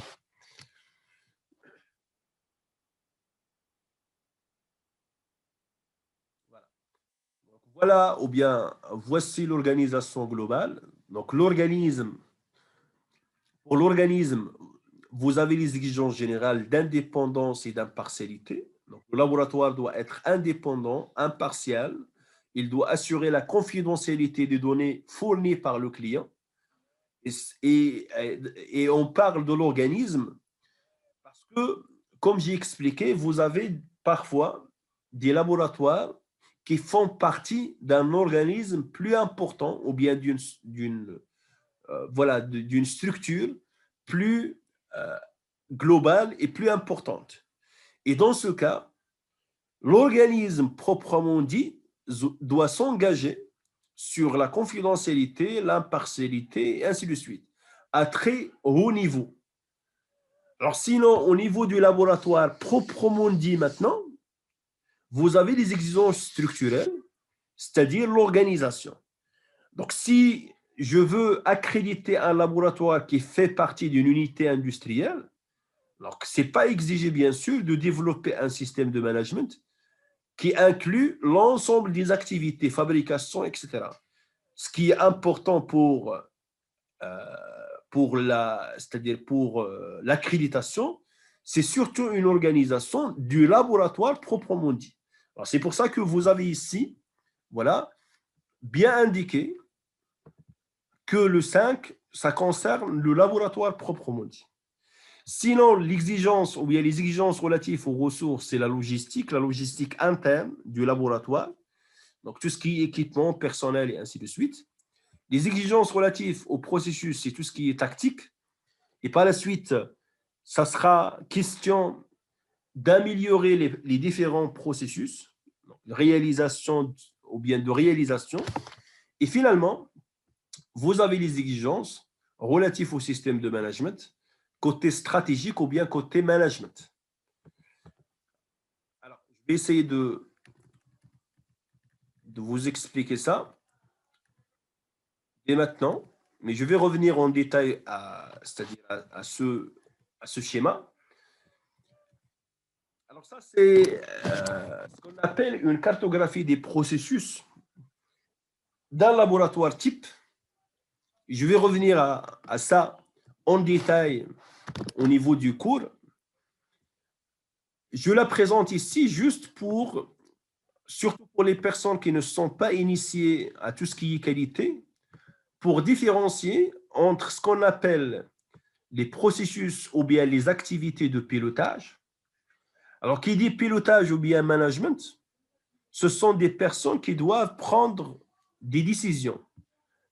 Voilà, ou bien voici l'organisation globale. Donc, pour l'organisme, vous avez les exigences générales d'indépendance et d'impartialité. Donc, le laboratoire doit être indépendant, impartial. Il doit assurer la confidentialité des données fournies par le client. Et on parle de l'organisme parce que, comme j'ai expliqué, vous avez parfois des laboratoires qui font partie d'un organisme plus important ou bien d'une structure plus globale et plus importante. Et dans ce cas, l'organisme proprement dit doit s'engager sur la confidentialité, l'impartialité, et ainsi de suite, à très haut niveau. Alors sinon, au niveau du laboratoire proprement dit maintenant, vous avez des exigences structurelles, c'est-à-dire l'organisation. Donc si je veux accréditer un laboratoire qui fait partie d'une unité industrielle, alors ce n'est pas exigé bien sûr de développer un système de management qui inclut l'ensemble des activités, fabrication, etc. Ce qui est important c'est-à-dire pour l'accréditation, c'est surtout une organisation du laboratoire proprement dit. C'est pour ça que vous avez ici, voilà, bien indiqué que le 5, ça concerne le laboratoire proprement dit. Sinon, l'exigence, ou bien les exigences relatives aux ressources, c'est la logistique interne du laboratoire. Donc, tout ce qui est équipement, personnel et ainsi de suite. Les exigences relatives au processus, c'est tout ce qui est tactique. Et par la suite, ça sera question d'améliorer les différents processus, de réalisation ou bien de réalisation. Et finalement, vous avez les exigences relatives au système de management, côté stratégique ou bien côté management. Alors, je vais essayer de vous expliquer ça dès maintenant, mais je vais revenir en détail c'est-à-dire à ce schéma. Alors ça, c'est ce qu'on appelle une cartographie des processus d'un laboratoire type. Je vais revenir à ça en détail au niveau du cours. Je la présente ici juste surtout pour les personnes qui ne sont pas initiées à tout ce qui est qualité, pour différencier entre ce qu'on appelle les processus ou bien les activités de pilotage. Alors, qui dit pilotage ou bien management, ce sont des personnes qui doivent prendre des décisions.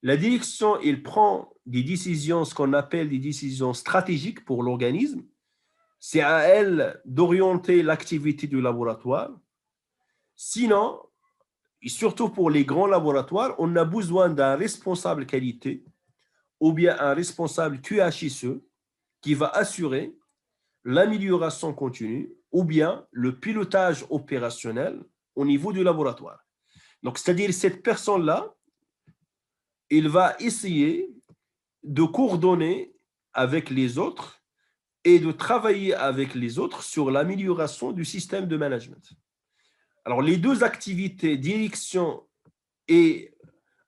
La direction, elle prend des décisions, ce qu'on appelle des décisions stratégiques pour l'organisme. C'est à elle d'orienter l'activité du laboratoire. Sinon, et surtout pour les grands laboratoires, on a besoin d'un responsable qualité ou bien un responsable QHSE qui va assurer l'amélioration continue ou bien le pilotage opérationnel au niveau du laboratoire. Donc, c'est-à-dire cette personne-là, il va essayer de coordonner avec les autres et de travailler avec les autres sur l'amélioration du système de management. Alors, les deux activités, direction et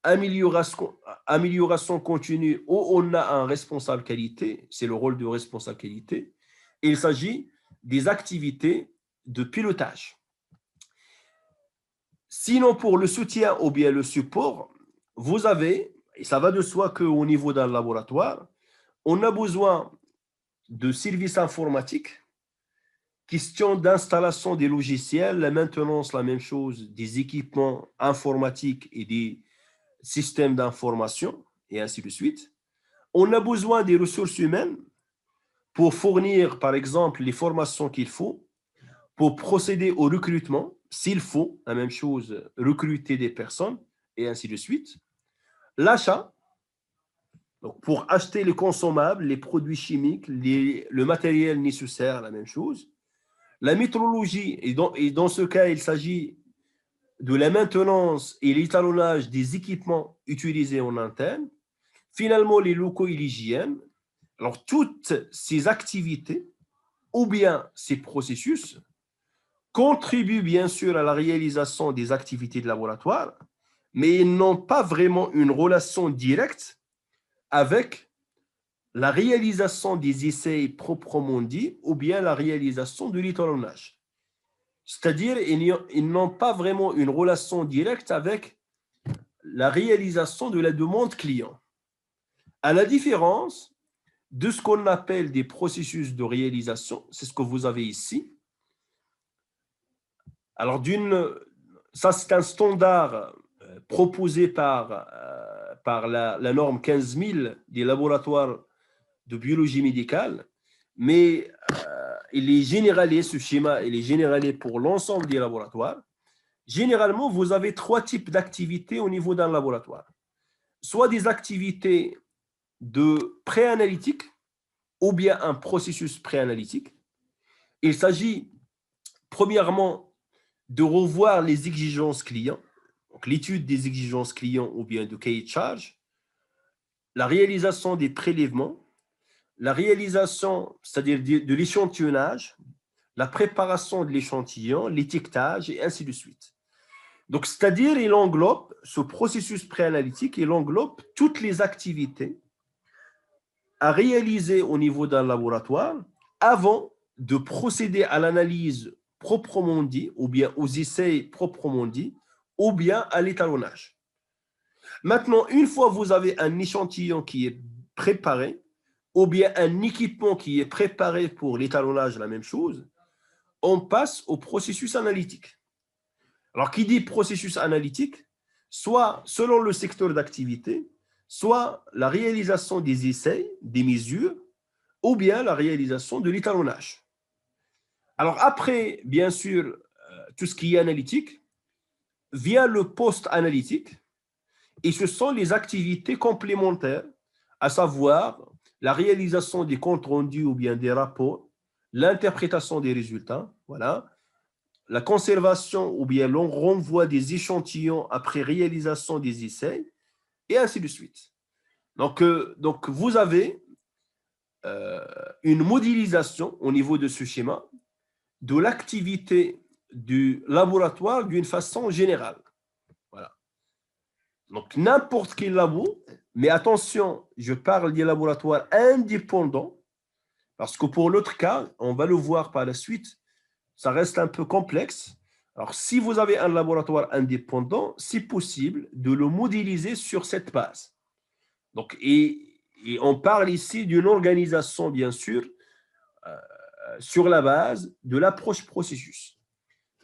amélioration continue, où on a un responsable qualité, c'est le rôle de responsable qualité, et il s'agit des activités de pilotage. Sinon, pour le soutien ou bien le support, vous avez, et ça va de soi qu'au niveau d'un laboratoire, on a besoin de services informatiques, question d'installation des logiciels, la maintenance, la même chose, des équipements informatiques et des systèmes d'information, et ainsi de suite. On a besoin des ressources humaines pour fournir, par exemple, les formations qu'il faut, pour procéder au recrutement, s'il faut, la même chose, recruter des personnes, et ainsi de suite. L'achat, Donc, pour acheter les consommables, les produits chimiques, le matériel nécessaire, la même chose. La métrologie, et dans ce cas, il s'agit de la maintenance et l'étalonnage des équipements utilisés en interne. Finalement, les locaux et l'hygiène. Alors, toutes ces activités ou bien ces processus contribuent bien sûr à la réalisation des activités de laboratoire, mais ils n'ont pas vraiment une relation directe avec la réalisation des essais proprement dits ou bien la réalisation de l'étalonnage. C'est-à-dire, ils n'ont pas vraiment une relation directe avec la réalisation de la demande client. À la différence de ce qu'on appelle des processus de réalisation, c'est ce que vous avez ici. Alors, ça c'est un standard proposé par la norme 15000 des laboratoires de biologie médicale, mais il est généralisé, ce schéma il est généralisé pour l'ensemble des laboratoires. Généralement, vous avez 3 types d'activités au niveau d'un laboratoire. Soit des activités de préanalytique ou bien un processus préanalytique. Il s'agit premièrement de revoir les exigences clients, donc l'étude des exigences clients ou bien de cahier de charge, la réalisation des prélèvements, la réalisation, c'est-à-dire de l'échantillonnage, la préparation de l'échantillon, l'étiquetage et ainsi de suite. Donc, c'est-à-dire, il englobe ce processus préanalytique, il englobe toutes les activités à réaliser au niveau d'un laboratoire avant de procéder à l'analyse proprement dit, ou bien aux essais proprement dit, ou bien à l'étalonnage. Maintenant, une fois que vous avez un échantillon qui est préparé, ou bien un équipement qui est préparé pour l'étalonnage, la même chose, on passe au processus analytique. Alors, qui dit processus analytique, soit selon le secteur d'activité, soit la réalisation des essais, des mesures, ou bien la réalisation de l'étalonnage. Alors, après, bien sûr, tout ce qui est analytique, vient le post-analytique, et ce sont les activités complémentaires, à savoir la réalisation des comptes rendus ou bien des rapports, l'interprétation des résultats, voilà, la conservation ou bien le renvoi des échantillons après réalisation des essais, et ainsi de suite. Donc vous avez une modélisation au niveau de ce schéma de l'activité du laboratoire d'une façon générale. Voilà. Donc, n'importe quel labo, mais attention, je parle des laboratoires indépendants, parce que pour l'autre cas, on va le voir par la suite, ça reste un peu complexe. Alors, si vous avez un laboratoire indépendant, c'est possible de le modéliser sur cette base. Donc, et on parle ici d'une organisation, bien sûr, sur la base de l'approche processus.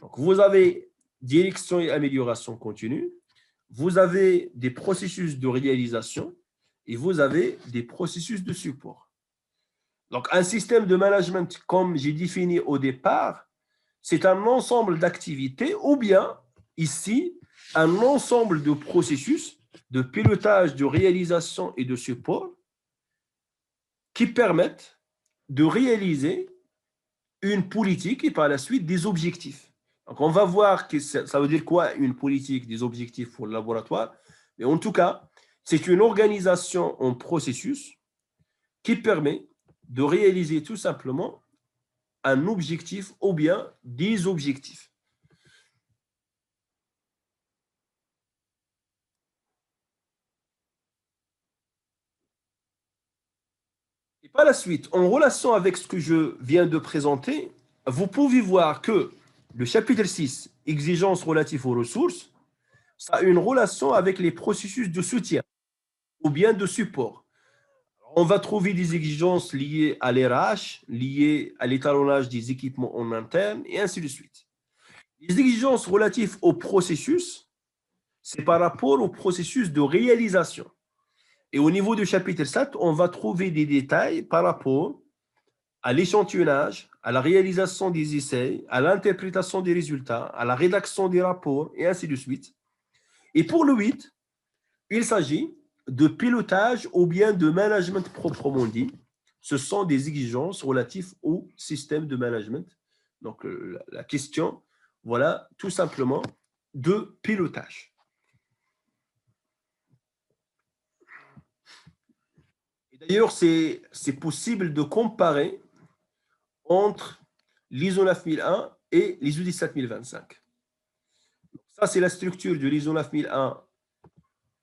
Donc, vous avez direction et amélioration continue, vous avez des processus de réalisation et vous avez des processus de support. Donc, un système de management, comme j'ai défini au départ, c'est un ensemble d'activités ou bien, ici, un ensemble de processus de pilotage, de réalisation et de support qui permettent de réaliser une politique et par la suite des objectifs. Donc, on va voir que ça veut dire quoi une politique, des objectifs pour le laboratoire. Mais en tout cas, c'est une organisation en processus qui permet de réaliser tout simplement un objectif ou bien des objectifs. Et par la suite, en relation avec ce que je viens de présenter, vous pouvez voir que le chapitre 6, exigences relatives aux ressources, ça a une relation avec les processus de soutien ou bien de support. On va trouver des exigences liées à l'RH, liées à l'étalonnage des équipements en interne, et ainsi de suite. Les exigences relatives au processus, c'est par rapport au processus de réalisation. Et au niveau du chapitre 7, on va trouver des détails par rapport à l'échantillonnage, à la réalisation des essais, à l'interprétation des résultats, à la rédaction des rapports, et ainsi de suite. Et pour le 8, il s'agit de pilotage ou bien de management proprement dit. Ce sont des exigences relatives au système de management. Donc, la question, voilà, tout simplement, de pilotage. D'ailleurs, c'est possible de comparer entre l'ISO 9001 et l'ISO 17025. Ça, c'est la structure de l'ISO 9001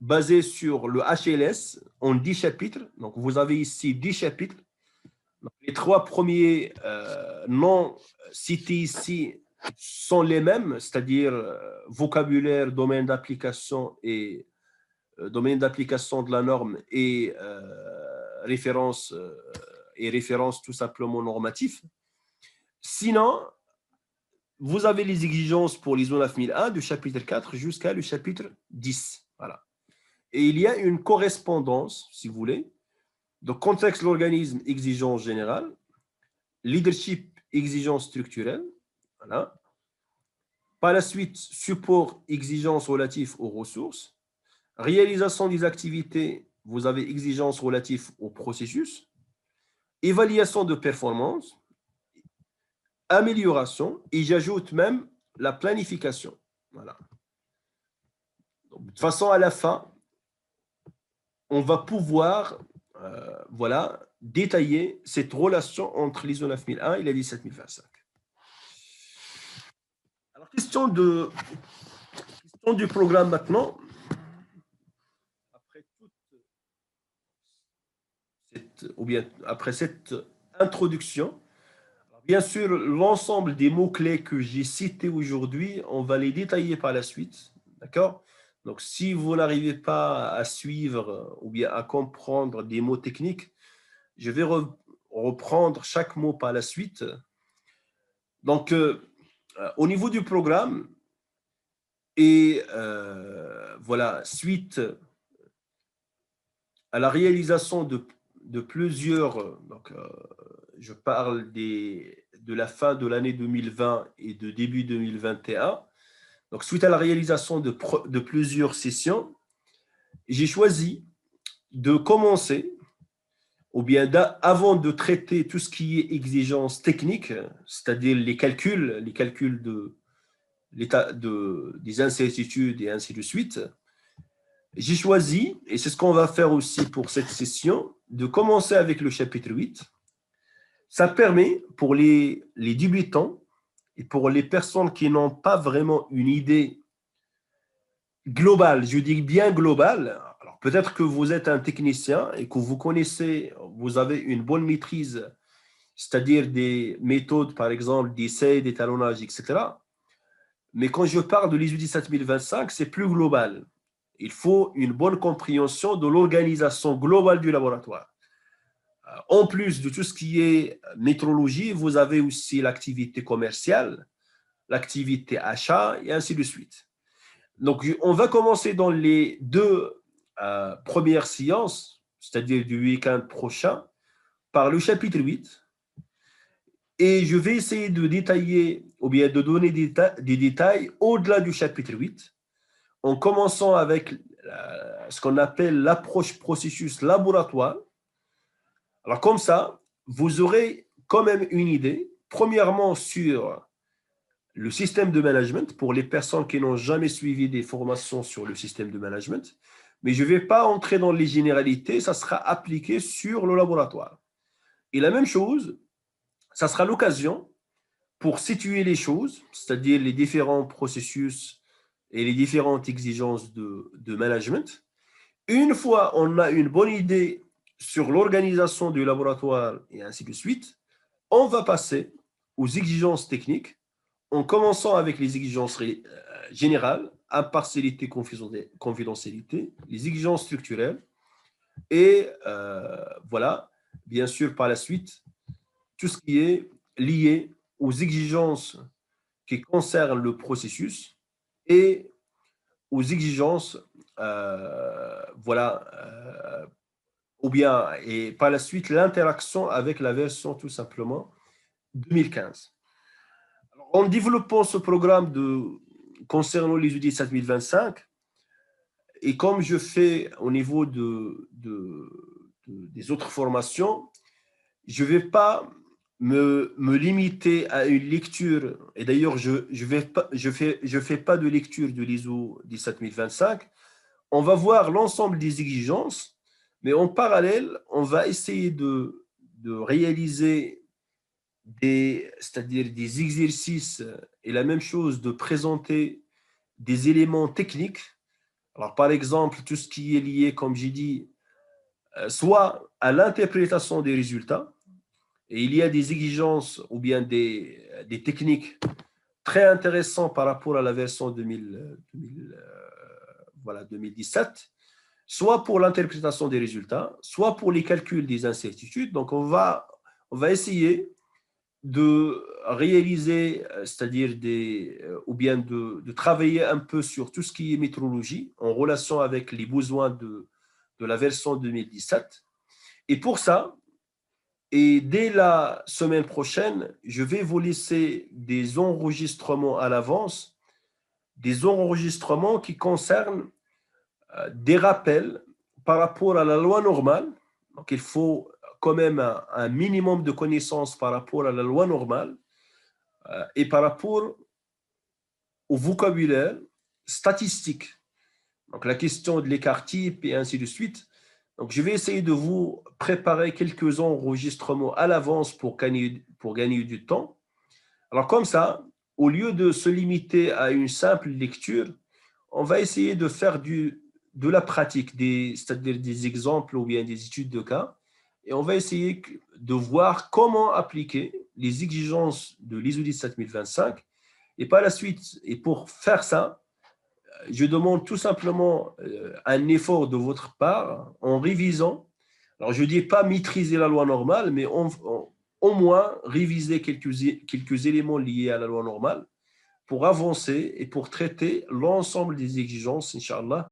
basée sur le HLS en 10 chapitres. Donc, vous avez ici 10 chapitres. Donc, les 3 premiers noms cités ici sont les mêmes, c'est-à-dire vocabulaire, domaine d'application et domaine d'application de la norme et référence tout simplement normatif. Sinon, vous avez les exigences pour l'ISO 9001 du chapitre 4 jusqu'à le chapitre 10. Voilà. Et il y a une correspondance, si vous voulez. Donc, contexte de l'organisme, exigence générale. Leadership, exigence structurelle. Voilà. Par la suite, support, exigence relative aux ressources. Réalisation des activités, vous avez exigence relative au processus. Évaluation de performance. Amélioration. Et j'ajoute même la planification. Voilà. Donc, de toute façon, à la fin, on va pouvoir voilà, détailler cette relation entre l'ISO 9001 et la 17025. Alors, question du programme maintenant. Après cette introduction, bien sûr, l'ensemble des mots-clés que j'ai cités aujourd'hui, on va les détailler par la suite. D'accord? Donc, si vous n'arrivez pas à suivre ou bien à comprendre des mots techniques, je vais reprendre chaque mot par la suite. Donc, au niveau du programme, et voilà, suite à la réalisation de plusieurs, donc, je parle de la fin de l'année 2020 et de début 2021. Donc, suite à la réalisation de plusieurs sessions, j'ai choisi de commencer, ou bien avant de traiter tout ce qui est exigence technique, c'est-à-dire les calculs de l'état des incertitudes et ainsi de suite, j'ai choisi, et c'est ce qu'on va faire aussi pour cette session, de commencer avec le chapitre 8. Ça permet pour les débutants et pour les personnes qui n'ont pas vraiment une idée globale, je dis bien globale. Alors peut-être que vous êtes un technicien et que vous connaissez, vous avez une bonne maîtrise, c'est-à-dire des méthodes, par exemple, d'essai, d'étalonnage, etc. Mais quand je parle de l'ISO 17025, c'est plus global. Il faut une bonne compréhension de l'organisation globale du laboratoire. En plus de tout ce qui est métrologie, vous avez aussi l'activité commerciale, l'activité achat et ainsi de suite. Donc, on va commencer dans les 2 premières séances, c'est-à-dire du week-end prochain, par le chapitre 8. Et je vais essayer de détailler ou bien de donner des détails au-delà du chapitre 8, en commençant avec ce qu'on appelle l'approche processus laboratoire. Alors comme ça, vous aurez quand même une idée, premièrement sur le système de management pour les personnes qui n'ont jamais suivi des formations sur le système de management, mais je ne vais pas entrer dans les généralités, ça sera appliqué sur le laboratoire. Et la même chose, ça sera l'occasion pour situer les choses, c'est-à-dire les différents processus et les différentes exigences de management. Une fois on a une bonne idée sur l'organisation du laboratoire et ainsi de suite, on va passer aux exigences techniques en commençant avec les exigences générales, impartialité, confidentialité, les exigences structurelles et voilà, bien sûr par la suite, tout ce qui est lié aux exigences qui concernent le processus et aux exigences, voilà, ou bien, et par la suite, l'interaction avec la version tout simplement 2015. Alors, en développant ce programme concernant les UDI 7025, Et comme je fais au niveau des autres formations, je ne vais pas me limiter à une lecture. Et d'ailleurs, je fais pas de lecture de l'ISO 17025. On va voir l'ensemble des exigences, mais en parallèle, on va essayer de réaliser c'est-à-dire des exercices et la même chose de présenter des éléments techniques. Alors, par exemple, tout ce qui est lié, comme j'ai dit, soit à l'interprétation des résultats, et il y a des exigences ou bien des techniques très intéressantes par rapport à la version 2017, soit pour l'interprétation des résultats, soit pour les calculs des incertitudes. Donc, on va essayer de réaliser, c'est-à-dire ou bien de travailler un peu sur tout ce qui est métrologie en relation avec les besoins de la version 2017. Et pour ça, et dès la semaine prochaine, je vais vous laisser des enregistrements à l'avance, des enregistrements qui concernent des rappels par rapport à la loi normale. Donc, il faut quand même un minimum de connaissances par rapport à la loi normale et par rapport au vocabulaire statistique. Donc, la question de l'écart type et ainsi de suite. Donc, je vais essayer de vous préparer quelques enregistrements à l'avance pour gagner du temps. Alors, comme ça, au lieu de se limiter à une simple lecture, on va essayer de faire de la pratique, c'est-à-dire des exemples ou bien des études de cas. Et on va essayer de voir comment appliquer les exigences de l'ISO 17025. Et par la suite, et pour faire ça, je demande tout simplement un effort de votre part en révisant. Alors, je ne dis pas maîtriser la loi normale, mais au moins réviser quelques éléments liés à la loi normale pour avancer et pour traiter l'ensemble des exigences, Inch'Allah,